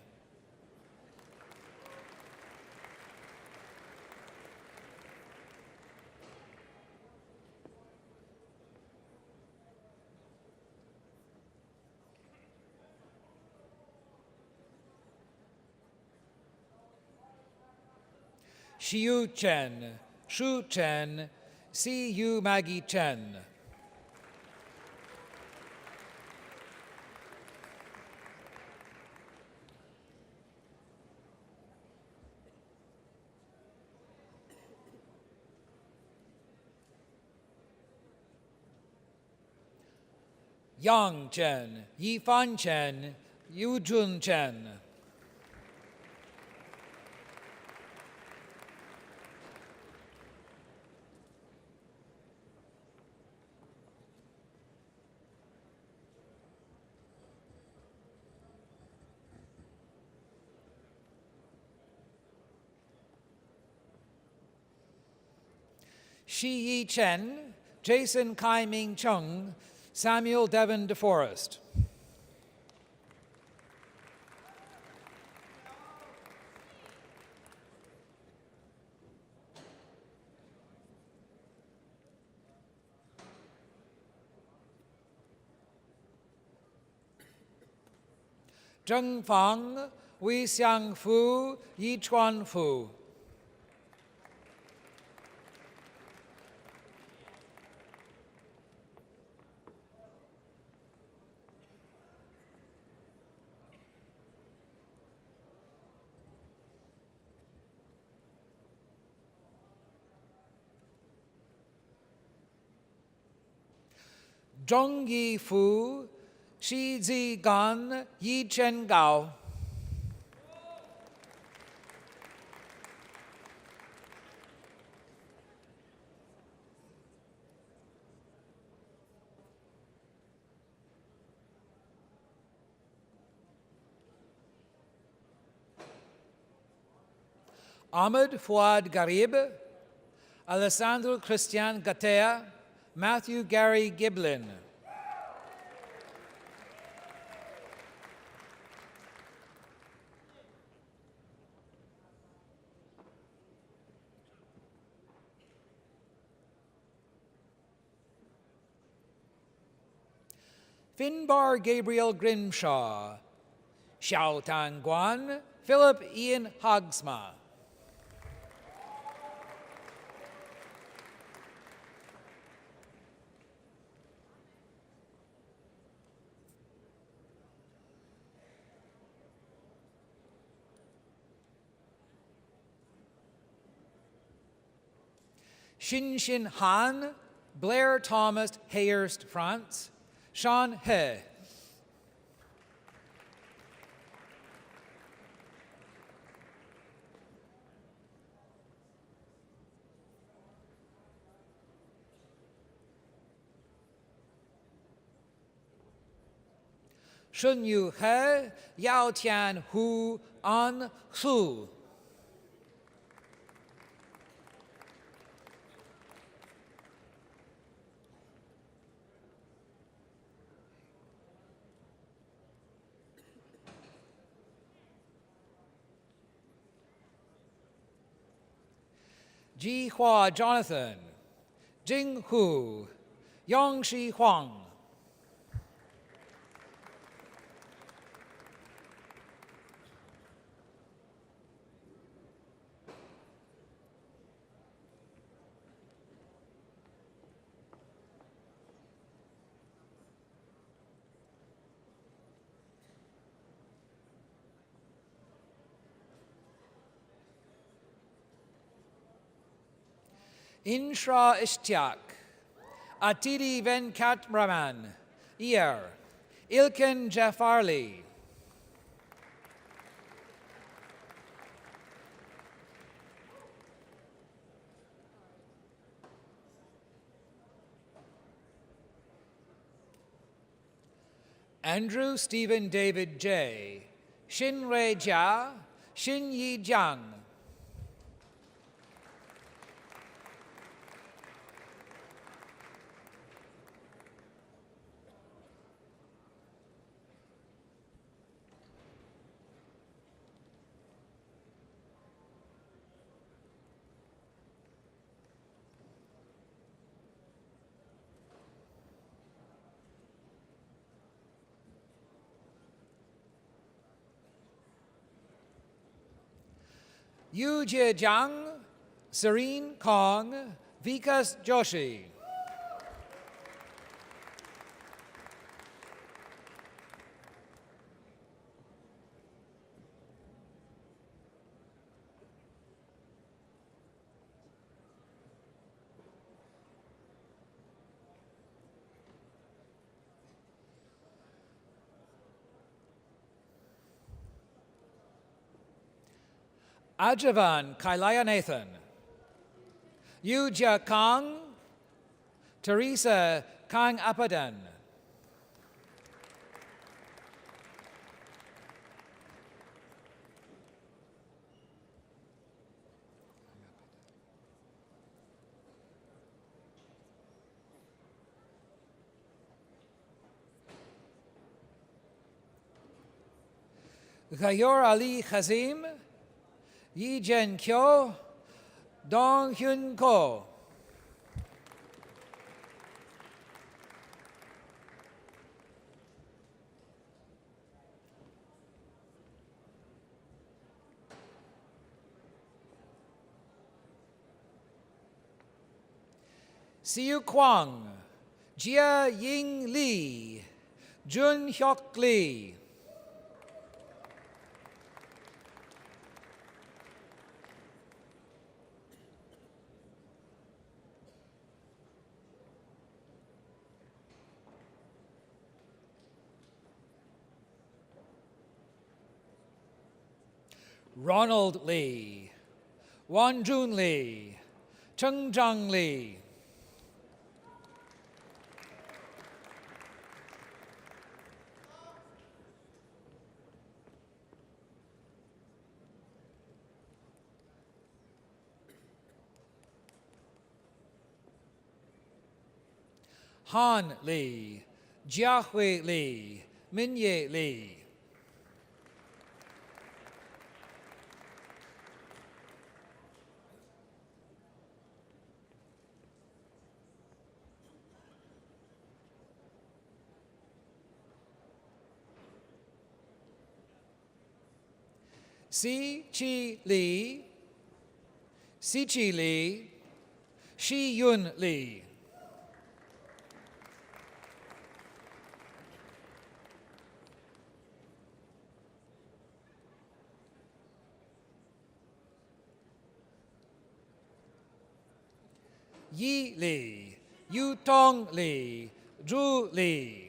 [SPEAKER 4] Xiu Chen, Shu Chen, Si Yu Maggie Chen. Yang Chen, Yifan Chen, Yujun Chen. Shi Yi Chen, Jason Kai Ming Chung, Samuel Devon DeForest. Zheng Fang, Wei Xiang Fu, Yi Chuan Fu. Zhong Yi Fu, Shi Zi Gan, Yi Chen Gao. Ahmed Fouad Garib, Alessandro Christian Gatea, Matthew Gary Giblin. Finbar Gabriel Grimshaw, Xiao Tan Guan, Philip Ian Hogsma. Xin Han, Blair Thomas Hayhurst, France, Sean He. Shun Yu He, Yao Tian Hu, An Su. Ji Hua Jonathan, Jing Hu, Yongshi Huang. Inshra Ishtiak, Atidi Venkat Raman, Ilkin Jafarli, Andrew Stephen David J. Shinrei Jia, Xin Yi Jiang. Yu Jiang, Serene Kong, Vikas Joshi. Ajavan Kailaya Nathan, Yujia Kang, Teresa Kang Apadan, Ghayor Ali Khazim, Yi Jen Kyo, Dong Hyun Ko. Siu Kwang, Jia Ying Lee, Jun Hyok Lee. Ronald Lee, Wan Jun Lee, Cheng Zhang Lee. Han Lee, Jiahui Lee, Minye Lee. Si Chi Lee, Si Chi Lee, Shi Yun Lee. Yi Lee, Yu Tong Lee, Zhu Lee.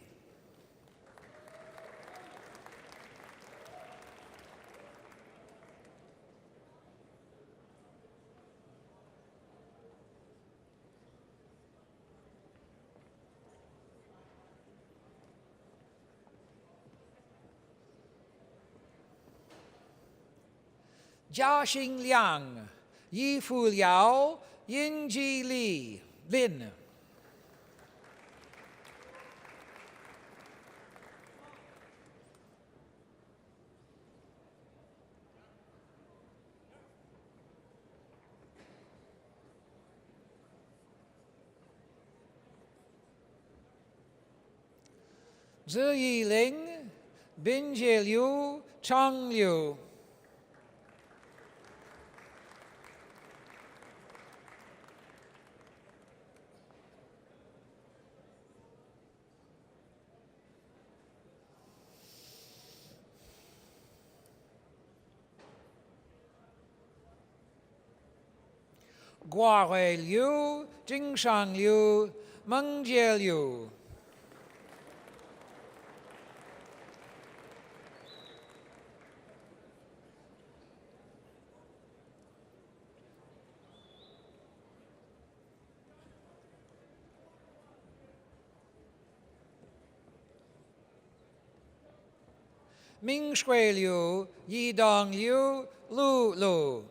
[SPEAKER 4] Jia Xing Liang, Yi Fu Liao, Yin Ji Li, Lin. Zhi Yi Ling, Bin Jie Liu, Chang Liu. Gua Hui Liu, Jingshang Liu, Mengjie Liu. Ming Shui Liu, Yidong Liu, Lu Lu.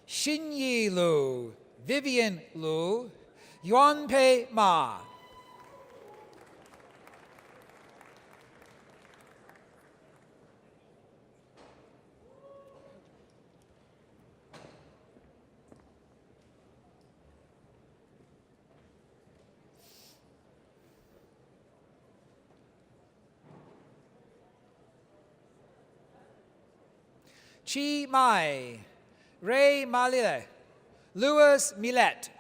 [SPEAKER 4] Xinyi Lu, Vivian Lu, Yuanpei Ma. Chi Mai, Ray Malile, Louis Millet.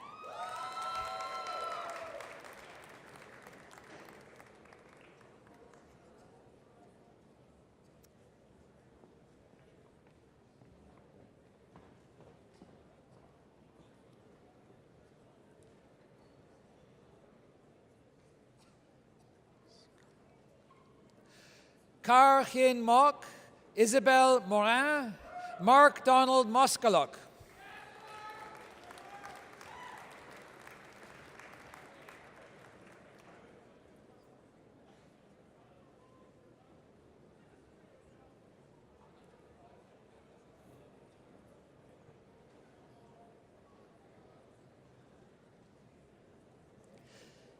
[SPEAKER 4] Car Hin Mok, Isabelle Morin, Mark Donald Moskaluk.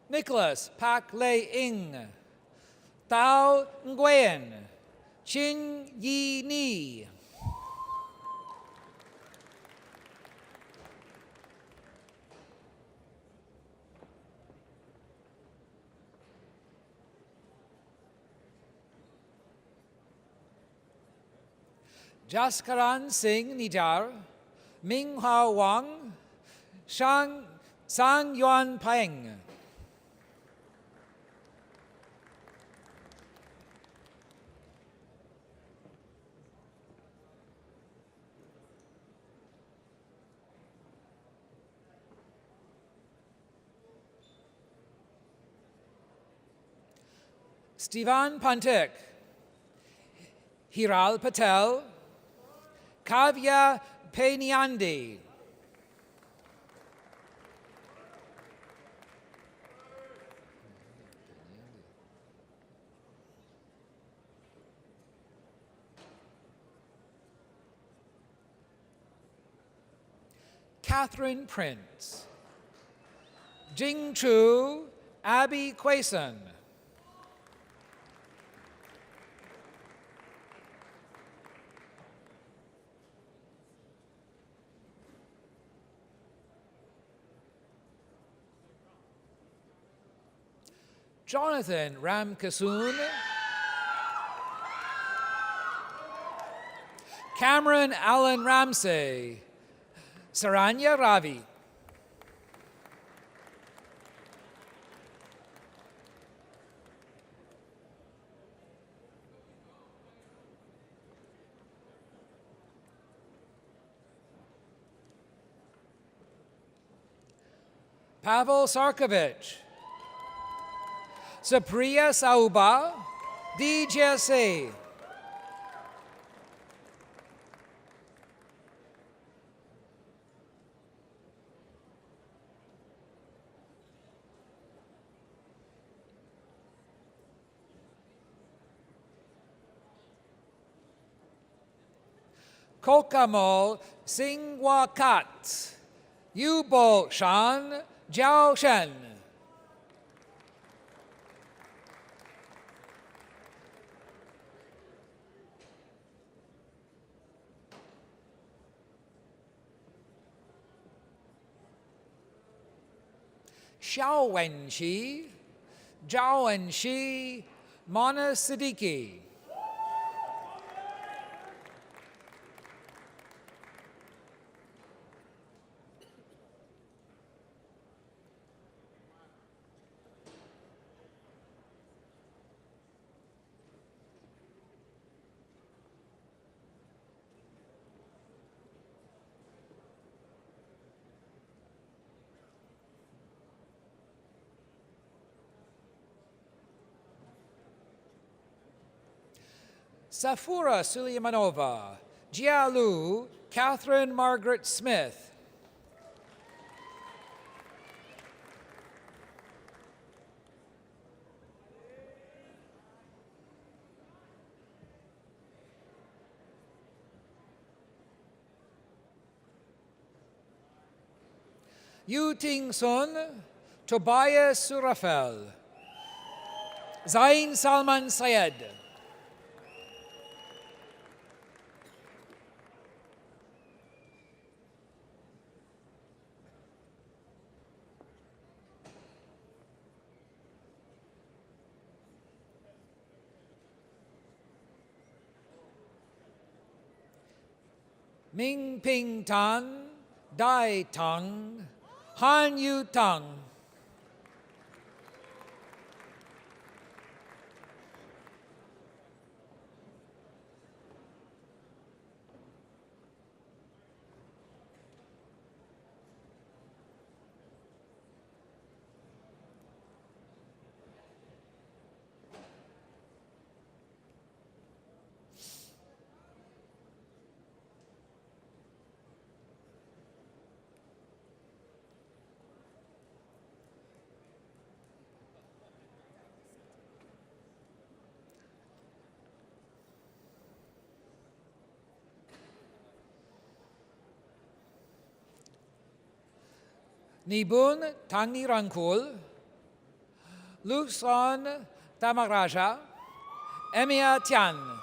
[SPEAKER 4] Nicholas Pak Lei Ing, Tao Nguyen, Chin Yi Ni. Jaskaran Singh Nijar, Ming Hao Wang, Sang Yuan Peng. Stivan Pantik, Hiral Patel, Kavya Peniandi. Catherine Prince, Jing Chu, Abby Quason. Jonathan Ramkasoon, Cameron Allen Ramsey, Saranya Ravi. Pavel Sarkovich, Supriya Sauba, DJC. Kokamol Singwa Kat, Yubo Shan, Jiao Shen. Xiao Wenxi, Zhao Wenxi, Mona Siddiqui. Safura Suleimanova, Jialu Catherine Margaret Smith, Yu Ting Sun, Tobias Surafel, Zain Salman Syed, Ming Ping Tan, Dai Tang, Han Yu Tang, Nibun Tangi Rangkul, Luxon Tamaraja, Emia Tian,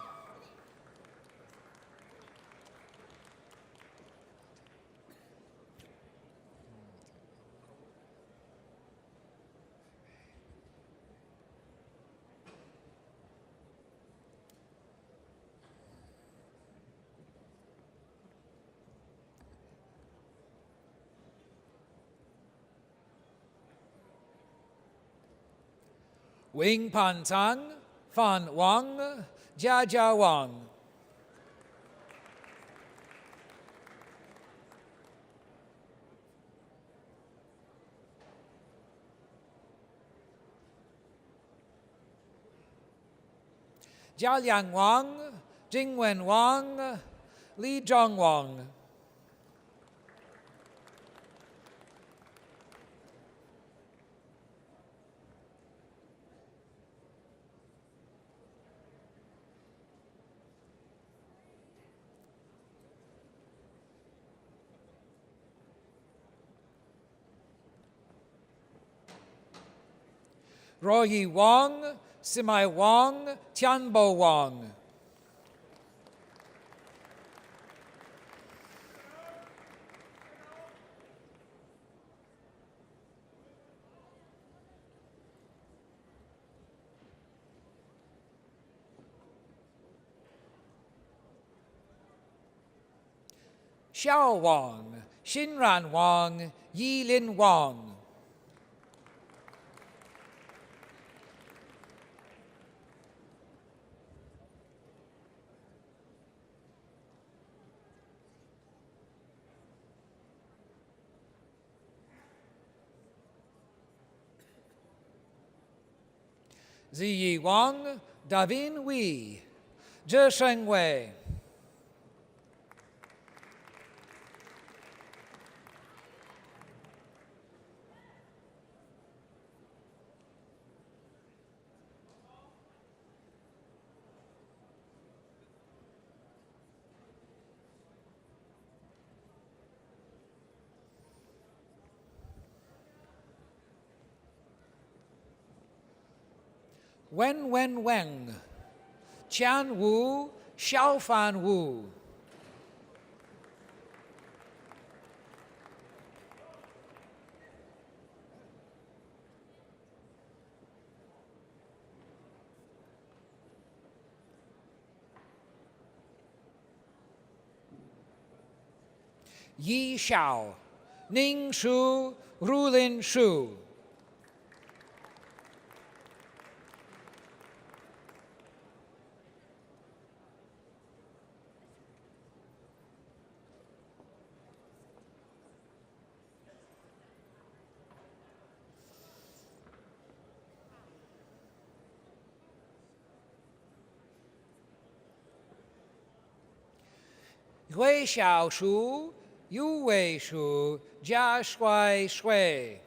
[SPEAKER 4] Wing Pan Tan, Fan Wang, Jia Jia Wang, Jia Liang Wang, Jingwen Wang, Li Zhong Wang, Royi Wang, Simai Wang, Tianbo Wang, Xiao Wang, Xinran Wang, Yilin Wang, Ziyi Wang, Davin Wei, Zhe Shengwei, Wen Wen Weng, Qian Wu, Xiaofan Wu, Yi Xiao, Ning Shu, Rulin Shu, 瑞小数、有位数加衰税。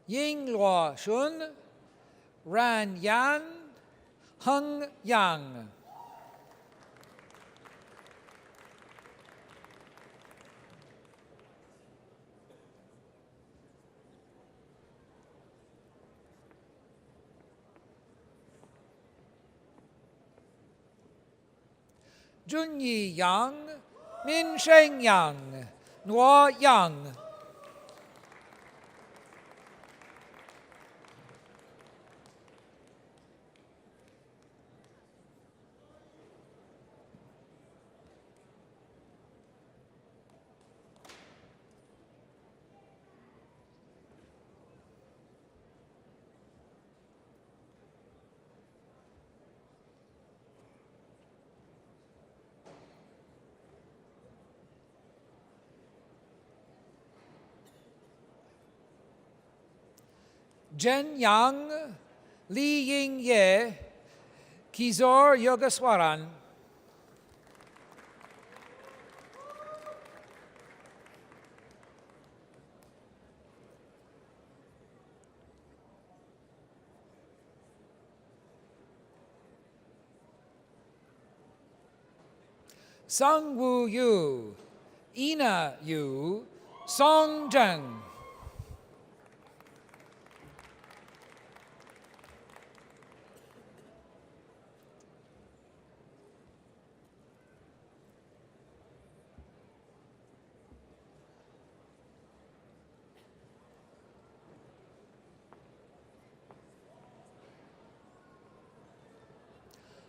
[SPEAKER 4] 音乐顺，然yan，衡阳。尊义阳，民生阳，诺阳。真阳，李英业，Kizor Yogaswaran。桑武友，伊那友，桑正。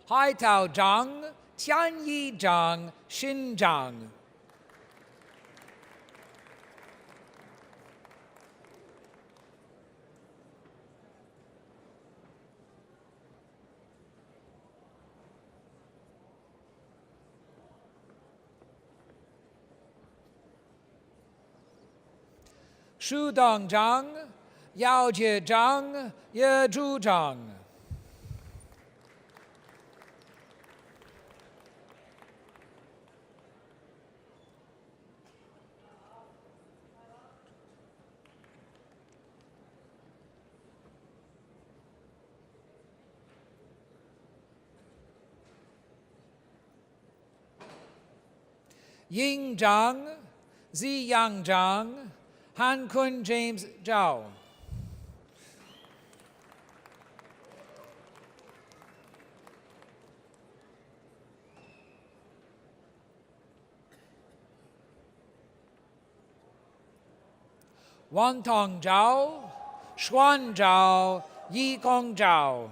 [SPEAKER 4] 海涛章、天一章、新章。树当章、姚杰章、叶主章。Ying Zhang, Zi Yang Zhang, Han Kun James Zhao. Wantong Zhao, Xuan Zhao, Yi Gong Zhao.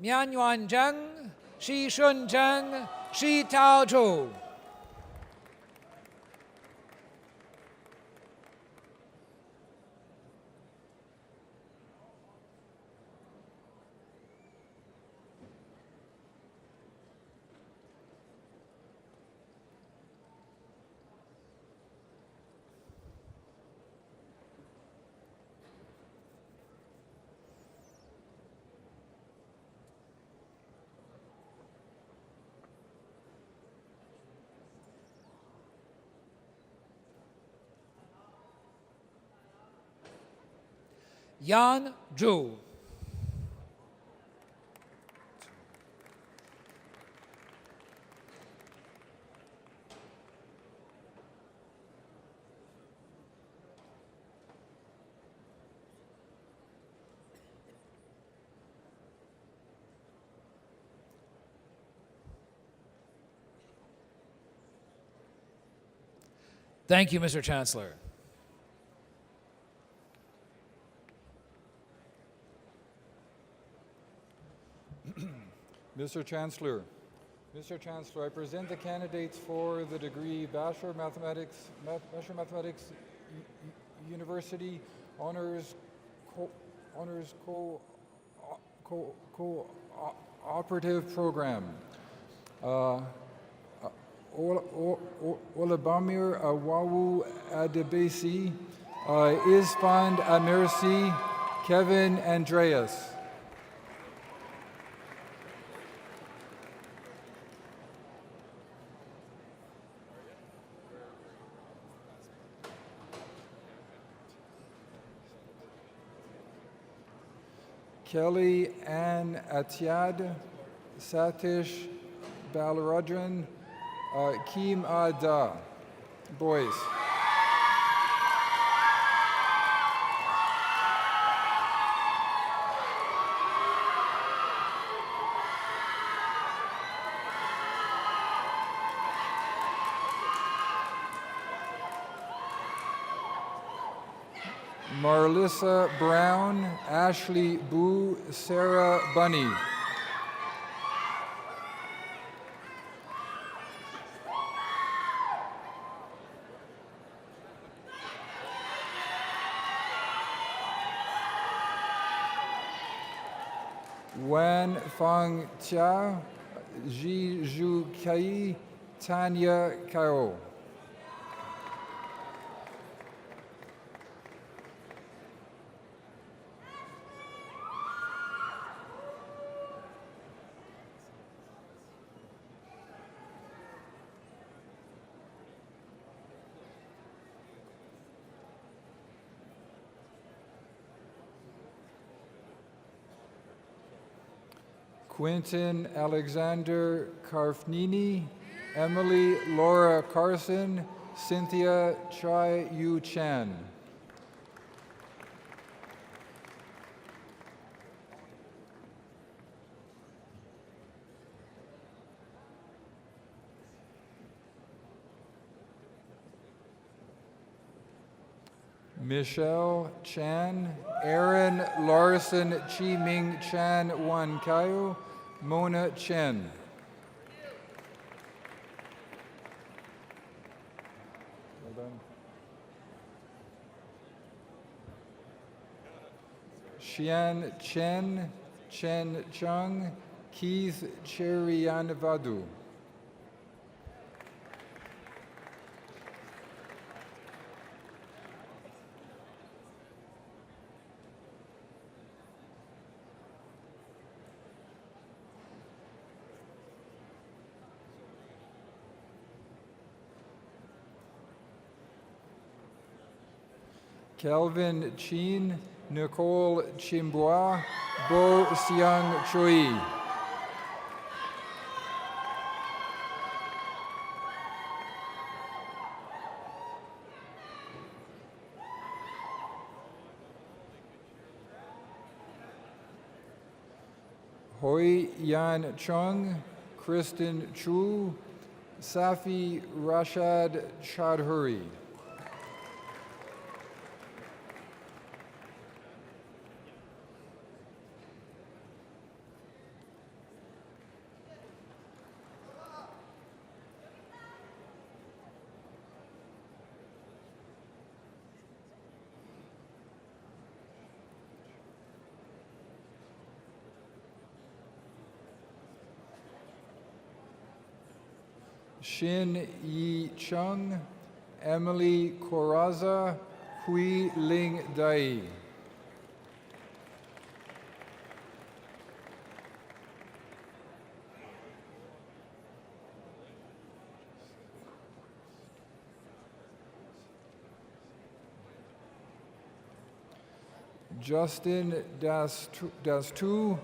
[SPEAKER 4] Mian Yuan Zheng, Shi Shun Zheng, Shi Tao Zhu. Yan Zhu. Thank you, Mr. Chancellor.
[SPEAKER 11] Mr. Chancellor, I present the candidates for the degree Bachelor of Mathematics, University Honors Cooperative Program. Olabamir Awawu Adebisi, Isfand Amirsi, Kevin Andreas. Kelly Ann Atyad, Satish Balarudran, Kim Ada. Boys. Marlissa Brown, Ashley Boo, Sarah Bunny. Wen Fang Tia, Ji Zhu Kai, Tanya Kao. Quentin Alexander Karfnini, Emily Laura Carson, Cynthia Chai Yu Chan. Michelle Chan, Aaron Larson Chi Ming Chan Wan Kayo, Mona Chen. Well done. Xian Chen, Chen Chung, Keith Cherianvadu. Kelvin Chin, Nicole Chimbois, Bo Siang Chui. Hoi Yan Chung, Kristen Chu, Safi Rashad Chaudhuri. Shin Yi Chung, Emily Coraza, Hui Ling Dai. Justin Dastu,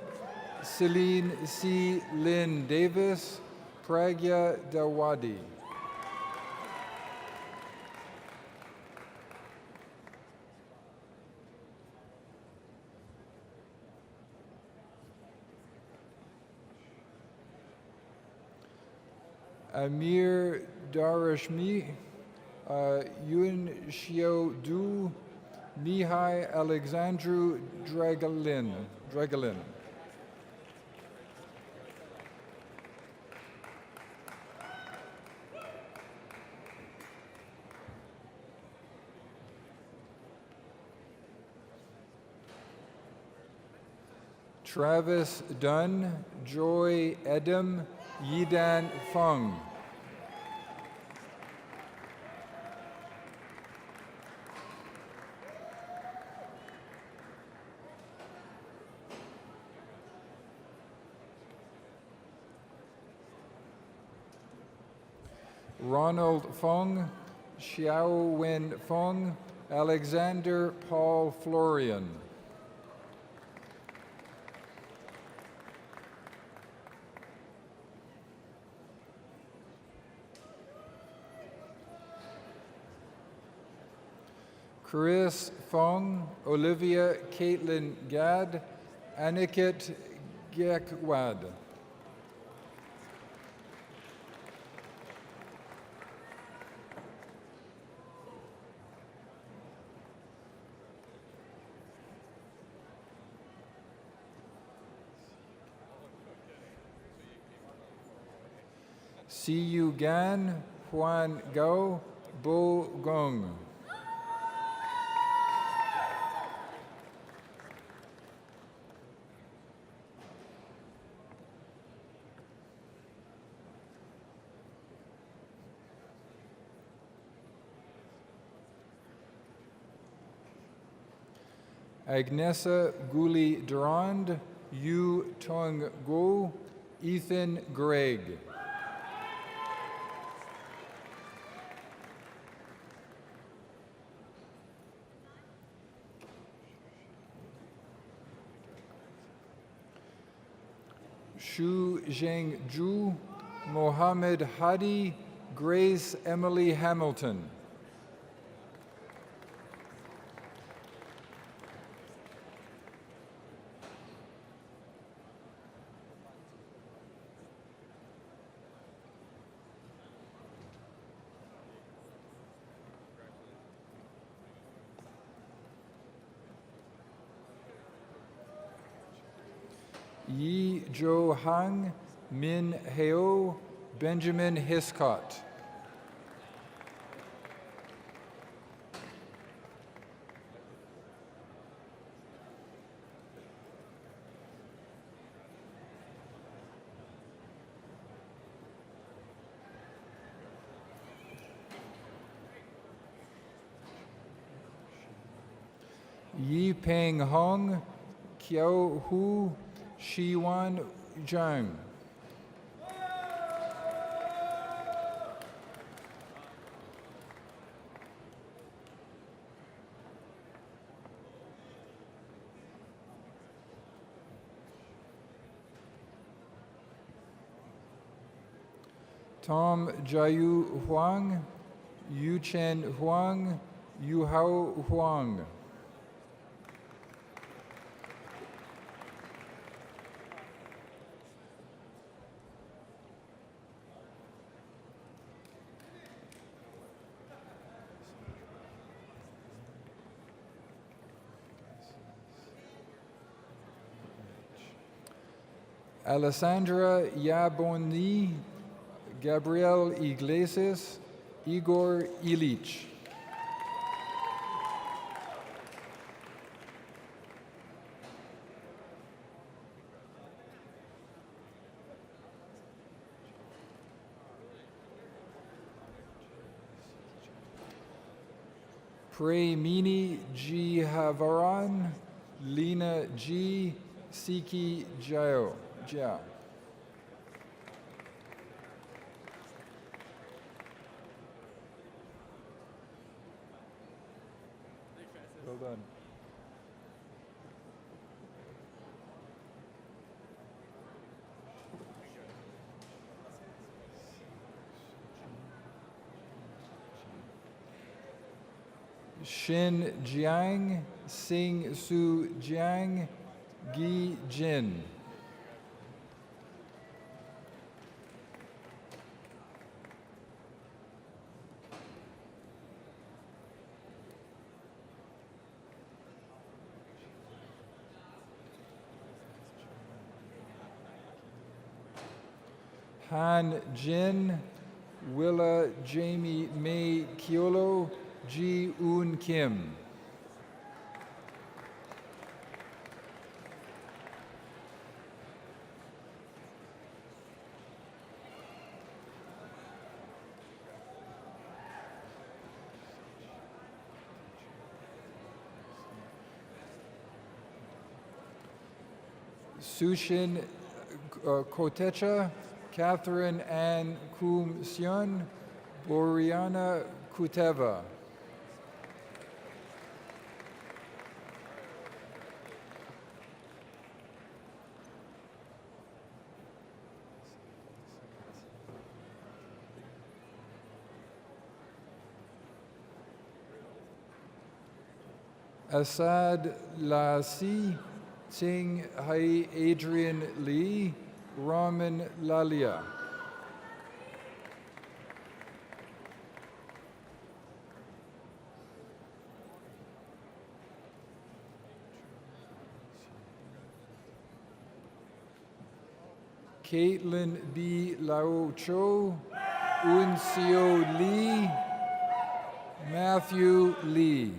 [SPEAKER 11] Celine C. Lynn Davis, Pragya Dawadi. Amir Darashmi, Yun Xiao Du, Mihai Alexandru Dragalin. Travis Dunn, Joy Edem, Yidan Fung. Ronald Fung, Xiao Wen Fung, Alexander Paul Florian. Chris Fong, Olivia Caitlin Gad, Aniket Gekwad. Siyu Gan, Huan Gao, Bo Gong. Agnesa Guli Durand, Yu Tong Go, Ethan Gregg. Shu Zheng Ju, Mohammed Hadi, Grace Emily Hamilton. Yi Jo Hang, Min Heo, Benjamin Hiscott. Yi Peng Hong, Kiao Hu, Shiwan Zhang. Tom Jiayu Huang, Yu Chen Huang, Yu Hao Huang. Alessandra Yaboni, Gabriel Iglesias, Igor Ilich. Premini G. Havaran, Lena G. Siki Jao. Jia. Well done. Shin Jiang, Sing Su Jiang, Gi Jin. Han Jin, Willa Jamie May Kiolo, Ji Un Kim. Sushin Kotecha, Catherine Ann Kum Sion, Boriana Kuteva. Assad Lasi, Ting Hai Adrian Lee, Raman Lalia. Caitlin B. Lao Cho, Unseo Lee, Matthew Lee.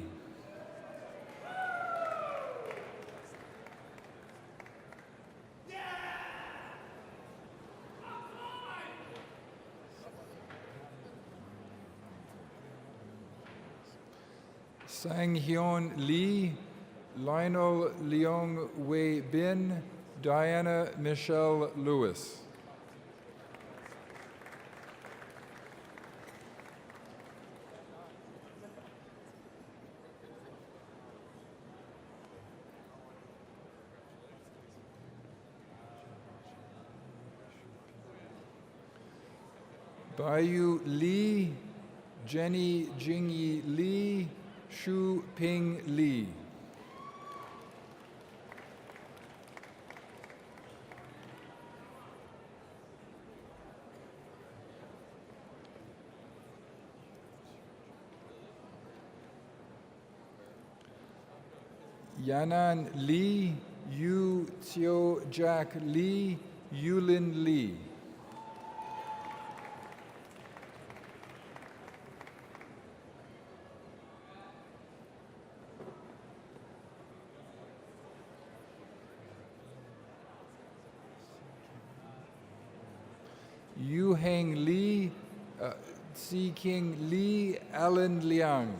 [SPEAKER 11] Sang Hyun Lee, Lionel Leong Wei Bin, Diana Michelle Lewis. Bayu Lee, Jenny Jingyi Lee, Shu Ping Lee. Yanan Lee, Yu Tio Jack Lee, Yulin Lee. Yu Heng Lee, Si King Lee, Alan Liang.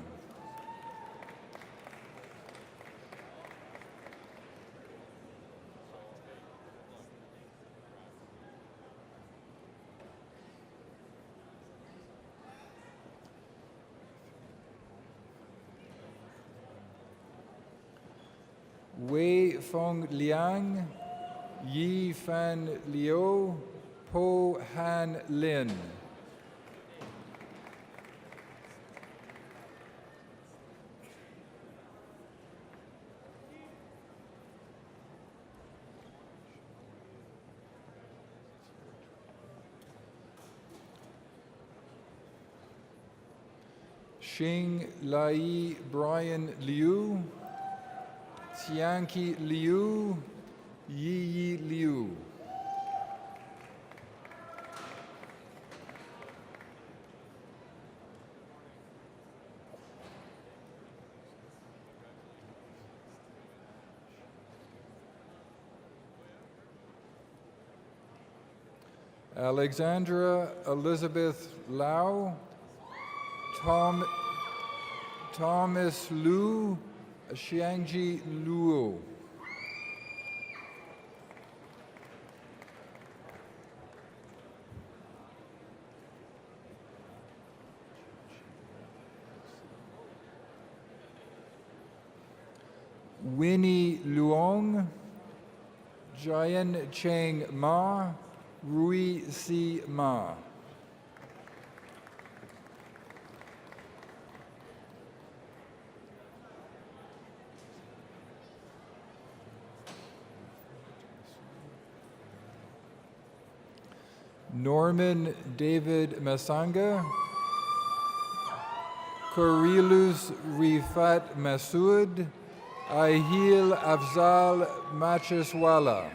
[SPEAKER 11] Wei Fong Liang, Yi Fan Liu, Po Han Lin. Xing Lai Brian Liu, Tianqi Liu, Yi Liu. Alexandra Elizabeth Lau, Thomas Lu, Xiangji Luo. Winnie Luong, Jian Cheng Ma, Rui Si Ma. Norman David Masanga, Korilus Rifat Masood, Ahil Afzal Macheswala.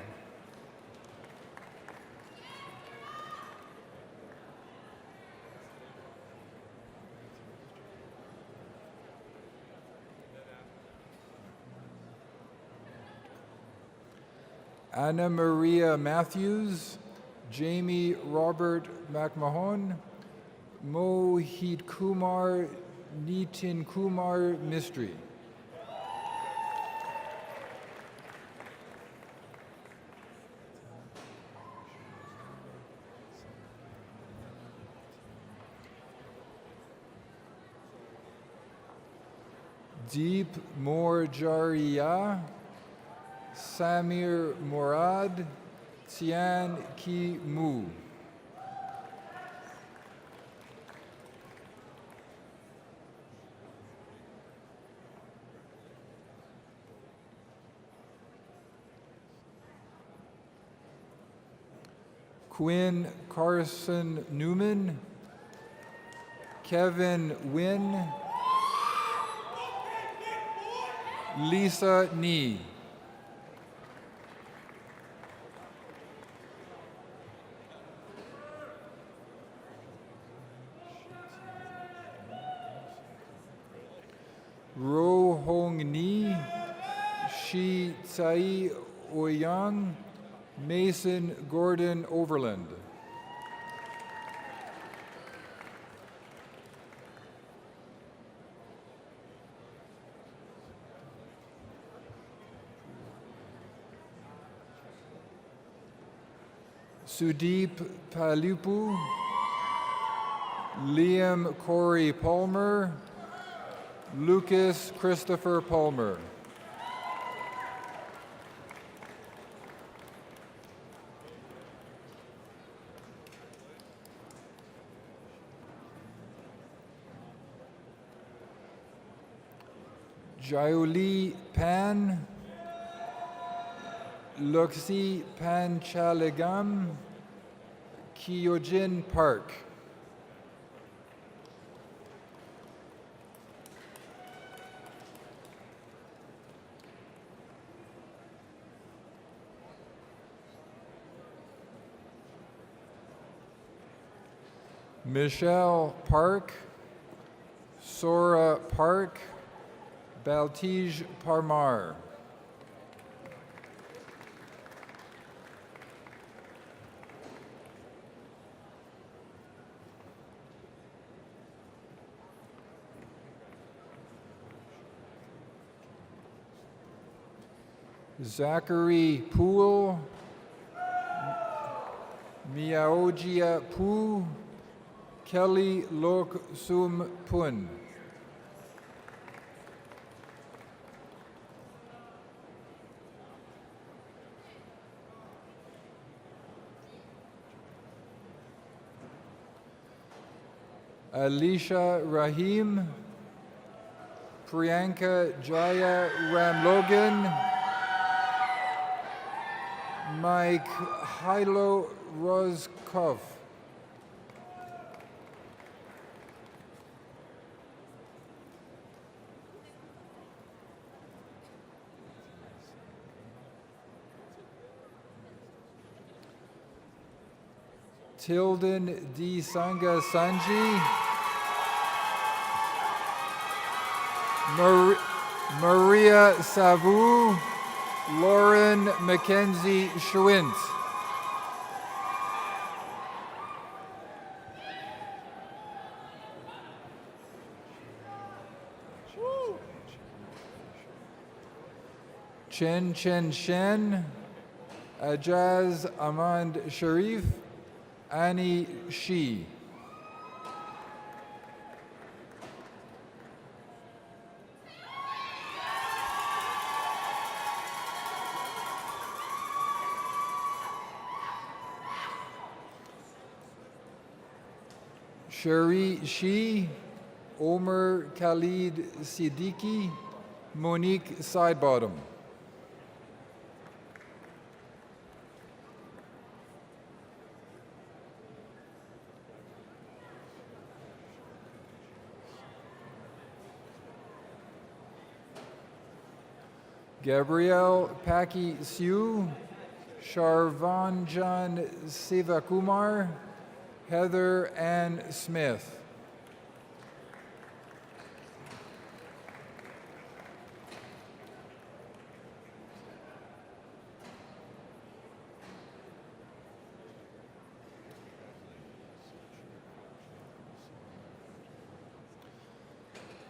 [SPEAKER 11] Anna Maria Matthews, Jamie Robert McMahon, Mohit Kumar, Nitin Kumar Mistry. Deep Morjaria, Samir Morad, Tian Ki Mu. Quinn Carson Newman, Kevin Wynn, Lisa Nee. Ro Hong Ni, Shi Tsai Ouyang, Mason Gordon Overland. Sudeep Palupu, Liam Corey Palmer, Lucas Christopher Palmer. Jauli Pan, Luxi Panchaligam, Kyojin Park. Michelle Park, Sora Park, Baltij Parmar. Zachary Poole, Miaojia Pu, Kelly Lok Sum Pun. Alicia Rahim, Priyanka Jaya Ramlogan, Mike Hilo Rozkov. Tilden D. Sanga Sanji, Maria Savu, Lauren Mackenzie Schwint. Chen Chen Shen, Ajaz Ahmad Sharif, Annie Shi. Shari Shi, Omer Khalid Siddiqui, Monique Sidebottom. Gabrielle Paki Siu, Sharvanjan Sivakumar, Heather Ann Smith.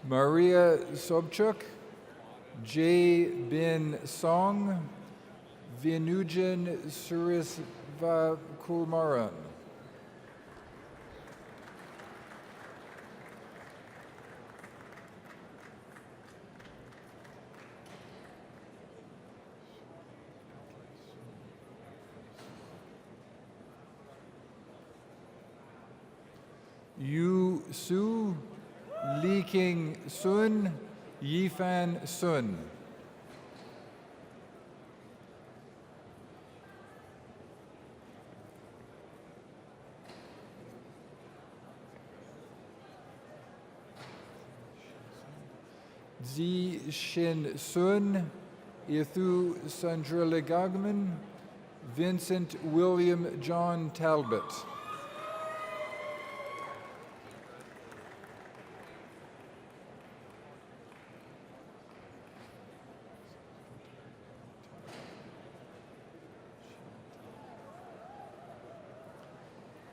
[SPEAKER 11] Maria Sobchuk, Jay Bin Song, Vinujan Surisvakumaran. Yu Su, Li King Sun, Yifan Sun. Zi Shin Sun, Ithu Sandriligagman, Vincent William John Talbot.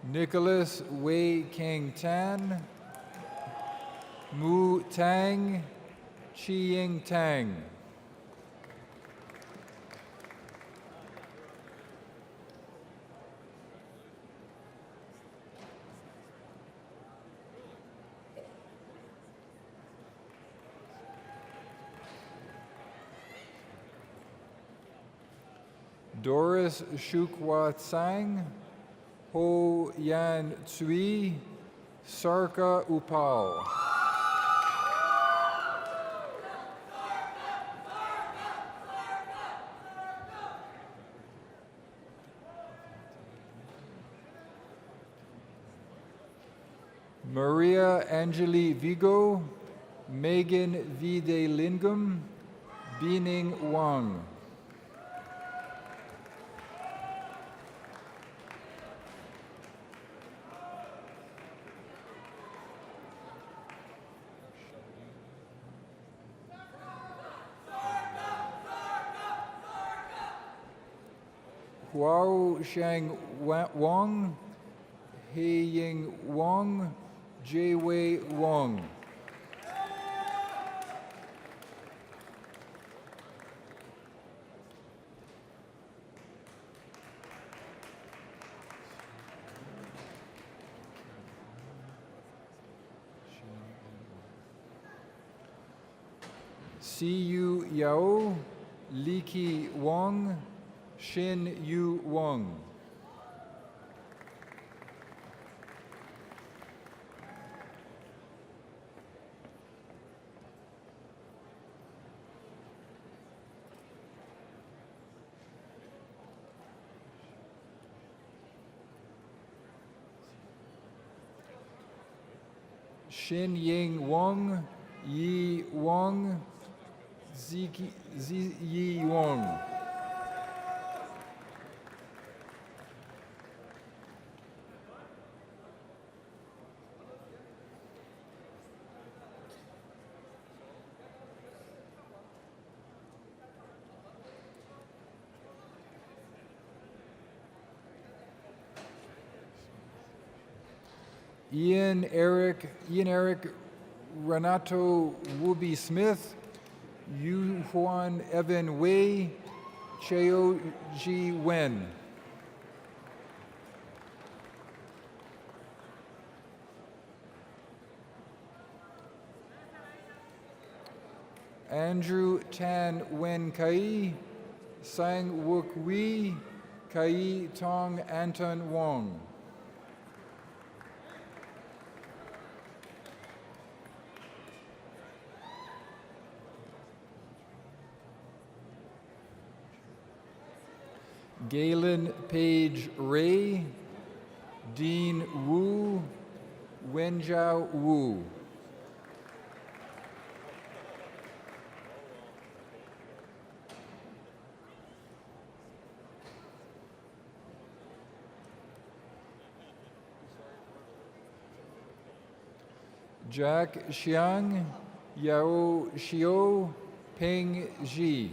[SPEAKER 11] Nicholas Wei Kang Tan, Mu Tang, Chi Ying Tang. Doris Shukwa Tsang, Ho Yan Tsui, Sarka Upal. Maria Angeli Vigo, Megan Vide Lingam, Bining Wang. Huao Shang Wang, He Ying Wang, Jie Wei Wang. Siyu Yao, Liki Wang, Xin Yu Wang. Xin Ying Wang, Yi Wang, Zi Yi Wang. Ian Eric Renato Wooby Smith, Yu Huan Evan Wei, Cheo Ji Wen. Andrew Tan Wen Kai, Sang Wook Wee, Kai Tong Anton Wong. Galen Page Ray, Dean Wu, Wenjiao Wu. Jack Xiang, Yao Xiao, Peng Ji.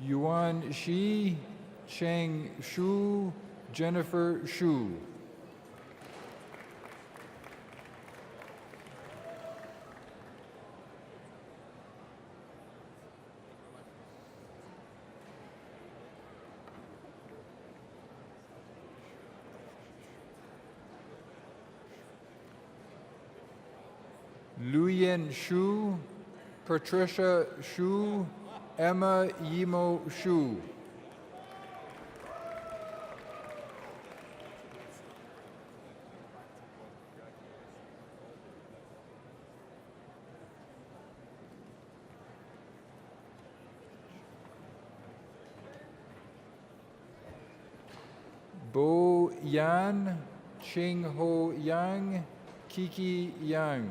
[SPEAKER 11] Yuan Shi, Cheng Shu, Jennifer Shu. Luyen Shu, Patricia Shu, Emma Yimo Shu. Bo Yan, Ching Ho Yang, Kiki Yang.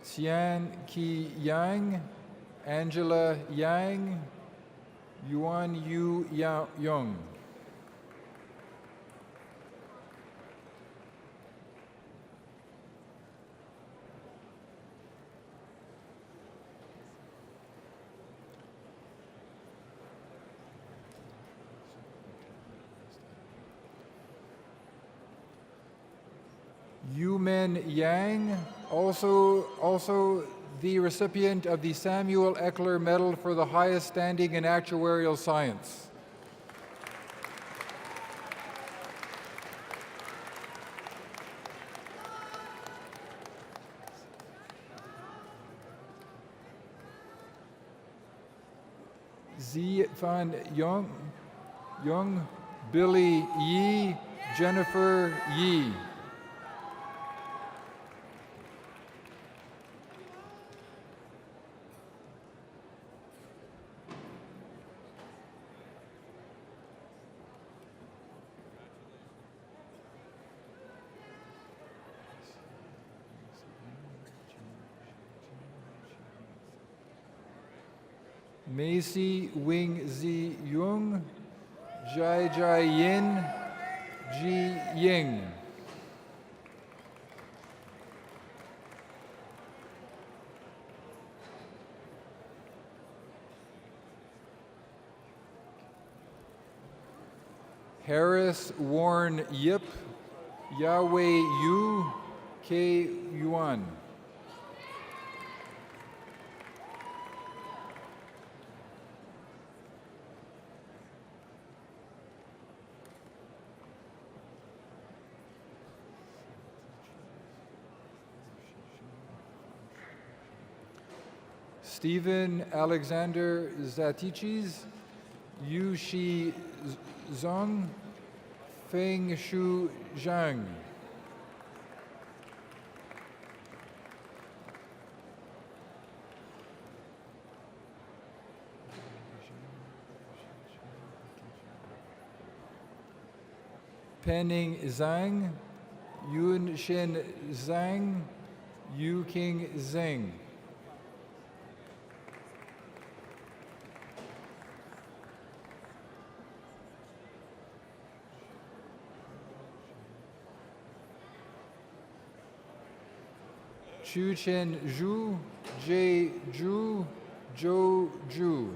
[SPEAKER 11] Xian Qi Yang, Angela Yang, Yuan Yu Young. Yumen Yang, also the recipient of the Samuel Eckler Medal for the highest standing in actuarial science. Zi Fan Young, Billy Yi, Jennifer Yi. Macy Wing Zi Yung, Jai Jai Yin, Ji Ying. Harris Warren Yip, Yahweh Yu, K Yuan. Stephen Alexander Zatichis, Yu Shi Zhang, Feng Shu Zhang. Penning Zhang, Yun Shin Zhang, Yu King Zheng. Chu Chen Zhu, Jie Zhu, Zhou Zhu.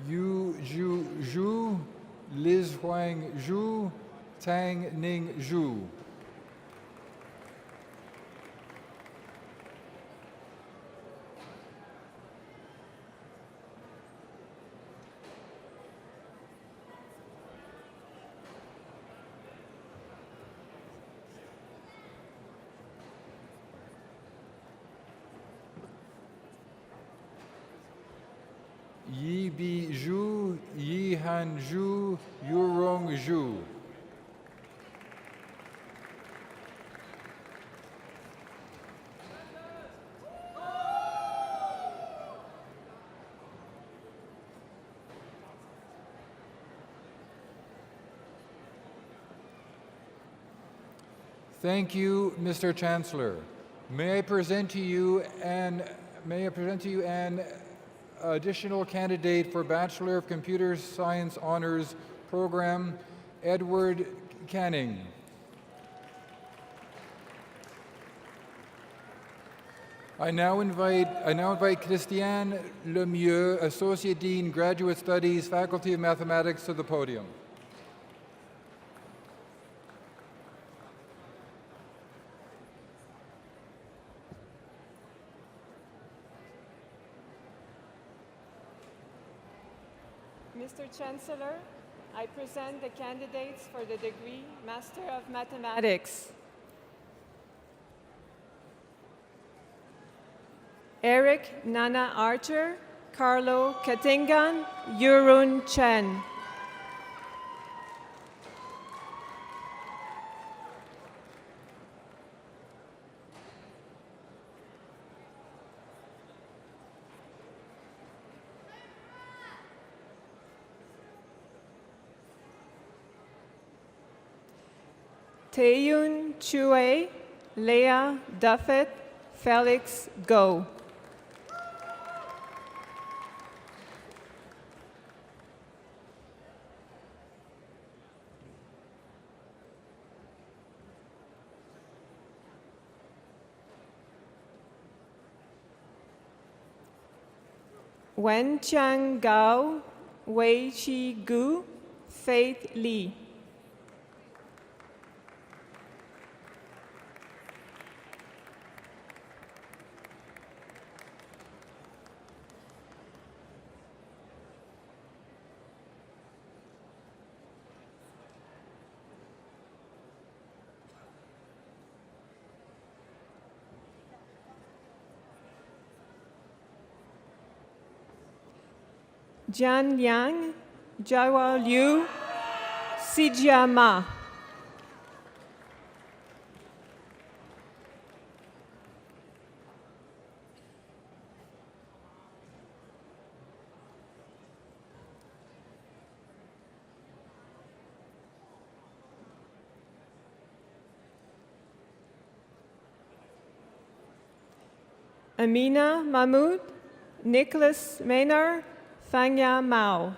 [SPEAKER 11] Yu Zhu Zhu, Liz Huang Zhu, Tang Ning Zhu. Yi Bi Zhu, Yi Han Zhu, Yurong Zhu. Thank you, Mr. Chancellor. May I present to you an additional candidate for Bachelor of Computer Science Honors program, Edward Canning. I now invite Christiane Lemieux, Associate Dean, Graduate Studies, Faculty of Mathematics, to the podium.
[SPEAKER 12] Mr. Chancellor, I present the candidates for the degree Master of Mathematics. Eric Nana Archer, Carlo Katingan, Yurun Chen. Taeyun Chue, Leah Duffett, Felix Go. Wen Chang Gao, Wei Chi Gu, Faith Lee. Jian Liang, Jiahua Liu, Sijia Ma. Amina Mahmood, Nicholas Maynard, Fangya Mao.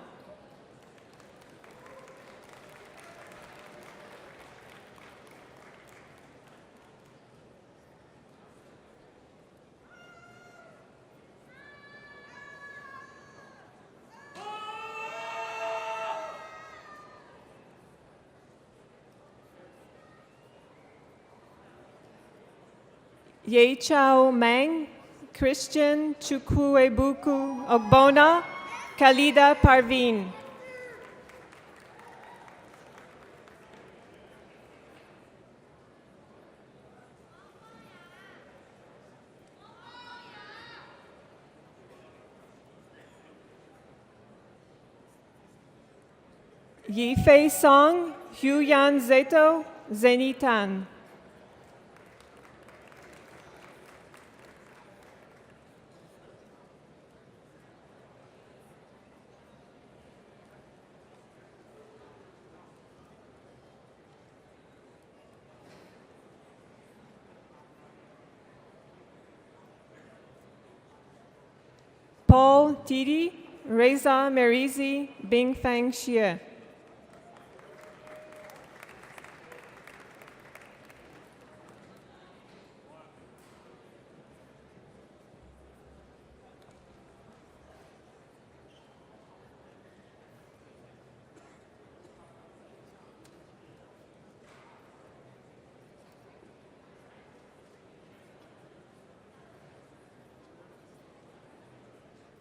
[SPEAKER 12] Ye Chao Meng, Christian Chukwuebuku Ogbona, Khalida Parveen. Yifei Song, Huyan Zeto, Zenitan. Paul Titi, Reza Merizi, Bingfeng Xie.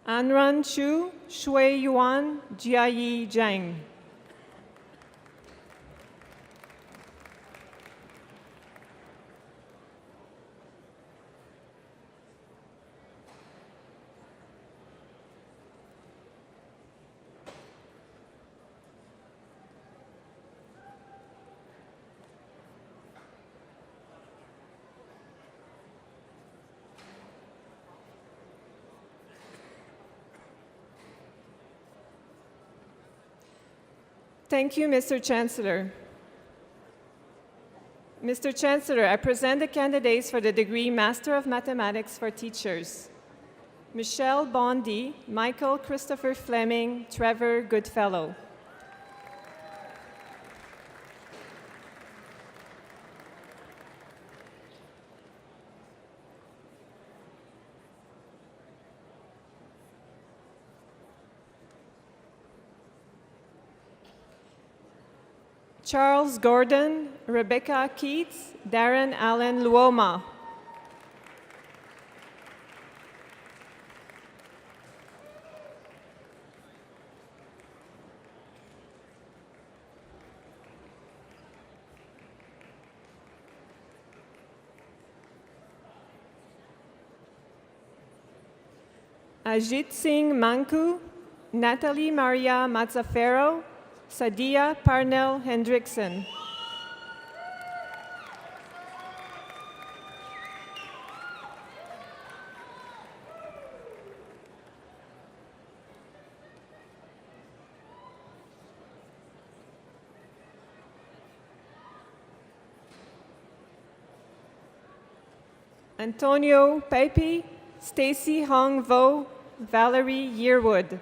[SPEAKER 12] Anran Chu, Shui Yuan, Jiayi Zhang. Thank you, Mr. Chancellor. Mr. Chancellor, I present the candidates for the degree Master of Mathematics for Teachers. Michelle Bondi, Michael Christopher Fleming, Trevor Goodfellow. Charles Gordon, Rebecca Keats, Darren Allen Luoma. Ajit Singh Manku, Natalie Maria Mazzaferro, Sadia Parnell Hendrickson. Antonio Pepe, Stacy Hong Vo, Valerie Yearwood.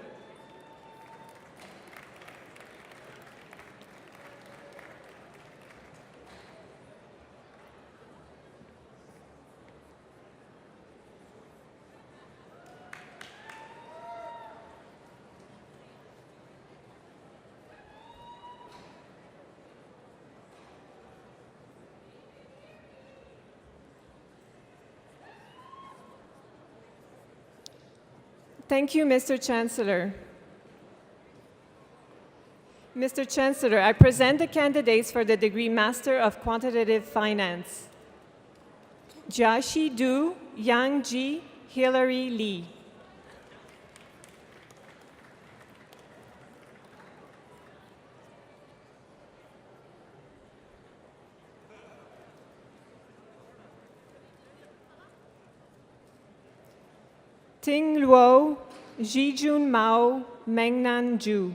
[SPEAKER 12] Thank you, Mr. Chancellor. Mr. Chancellor, I present the candidates for the degree Master of Quantitative Finance. Jiaxi Du, Yang Ji, Hillary Lee. Ting Luo, Jijun Mao, Mengnan Ju.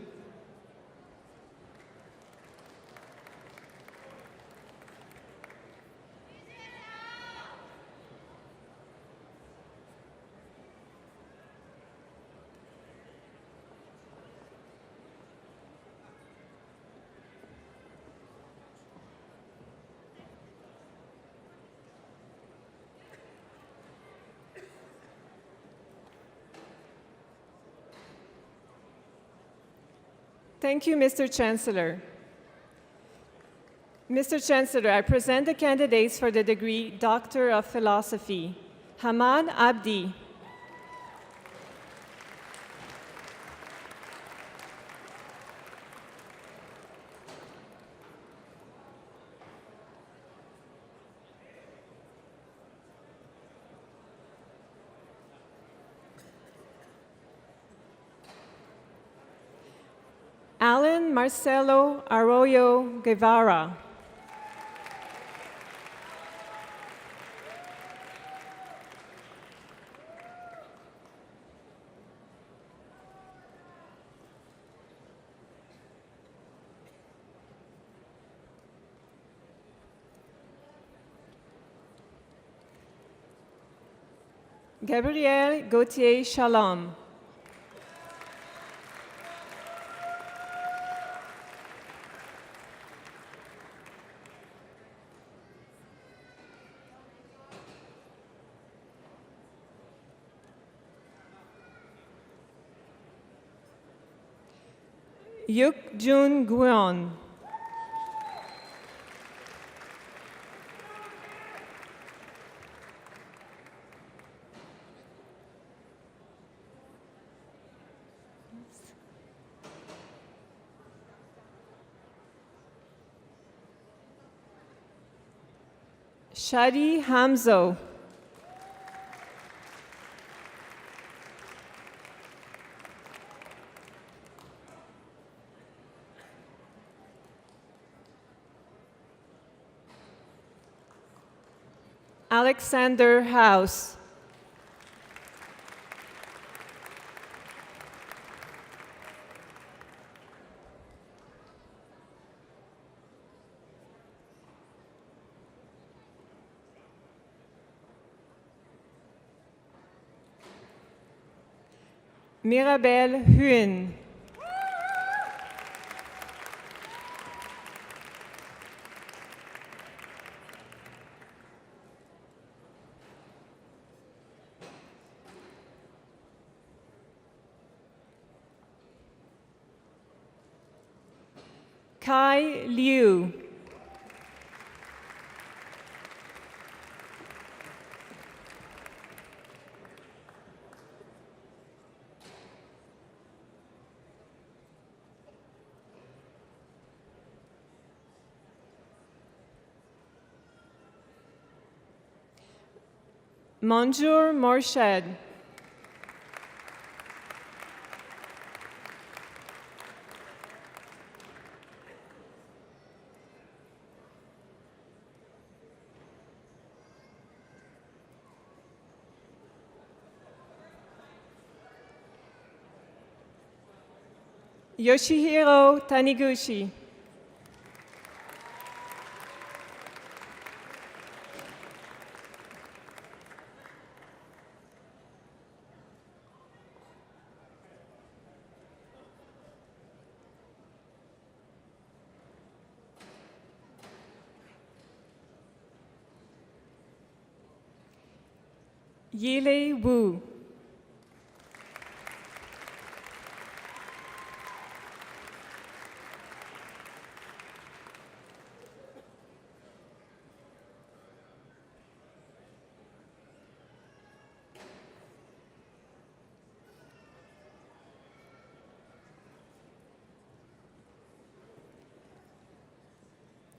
[SPEAKER 12] Thank you, Mr. Chancellor. Mr. Chancellor, I present the candidates for the degree Doctor of Philosophy. Hamad Abdi. Alan Marcelo Arroyo Guevara. Gabriel Gauthier Shalom. Yuk Jun Guon. Shadi Hamzo. Alexander House. Mirabel Huen. Kai Liu. Manjur Morshed. Yoshihiro Taniguchi. Yile Wu.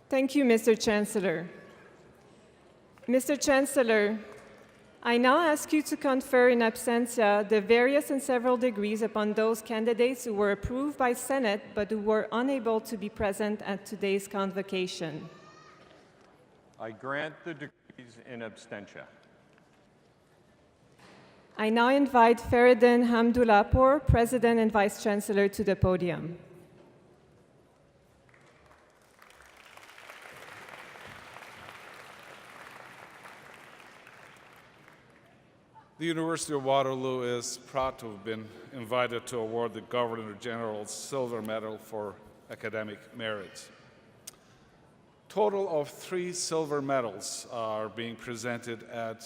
[SPEAKER 12] Thank you, Mr. Chancellor. Mr. Chancellor, I now ask you to confer in absentia the various and several degrees upon those candidates who were approved by Senate but who were unable to be present at today's convocation.
[SPEAKER 3] I grant the degrees in absentia.
[SPEAKER 12] I now invite Feridun Hamdullahpour, President and Vice Chancellor, to the podium.
[SPEAKER 1] The University of Waterloo is proud to have been invited to award the Governor General's Silver Medal for Academic Merit. Total of 3 silver medals are being presented at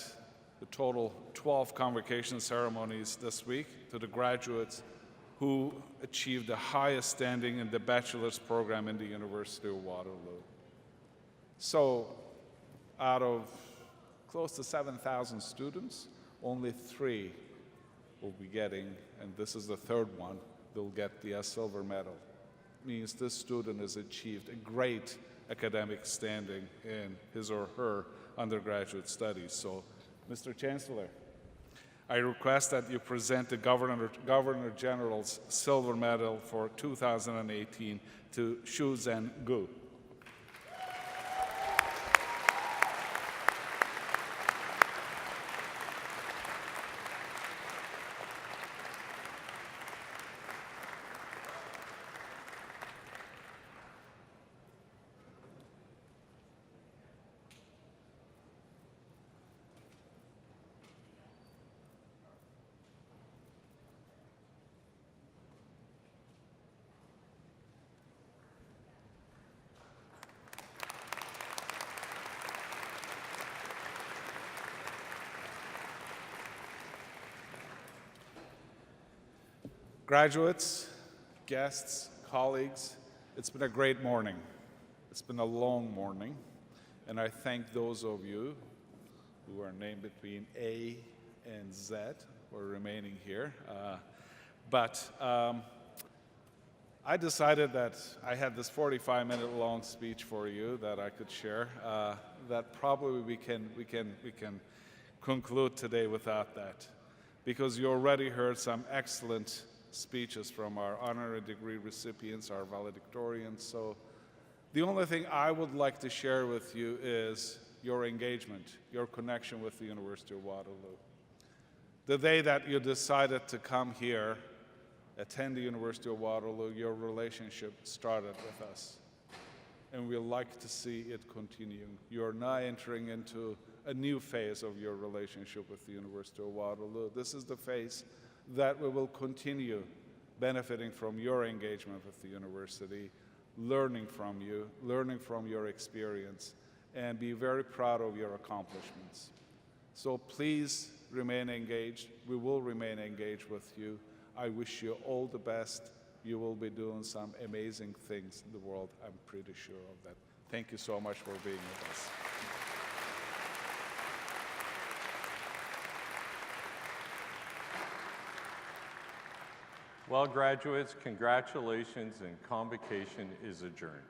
[SPEAKER 1] the total 12 convocation ceremonies this week to the graduates who achieved the highest standing in the bachelor's program in the University of Waterloo. So out of close to 7,000 students, only 3 will be getting, and this is the 3rd one, they'll get the silver medal. It means this student has achieved a great academic standing in his or her undergraduate studies. So, Mr. Chancellor, I request that you present the Governor General's Silver Medal for 2018 to Xu Zhen Gu. Graduates, guests, colleagues, it's been a great morning. It's been a long morning, and I thank those of you who are named between A and Z for remaining here. I decided that I had this 45-minute long speech for you that I could share, that probably we can conclude today without that, because you already heard some excellent speeches from our honorary degree recipients, our valedictorians. So the only thing I would like to share with you is your engagement, your connection with the University of Waterloo. The day that you decided to come here, attend the University of Waterloo, your relationship started with us. And we'd like to see it continuing. You're now entering into a new phase of your relationship with the University of Waterloo. This is the phase that we will continue benefiting from your engagement with the university, learning from you, learning from your experience, and be very proud of your accomplishments. So please remain engaged. We will remain engaged with you. I wish you all the best. you will be doing some amazing things in the world. I'm pretty sure of that. Thank you so much for being with us.
[SPEAKER 3] Well, graduates, congratulations, and Convocation is adjourned.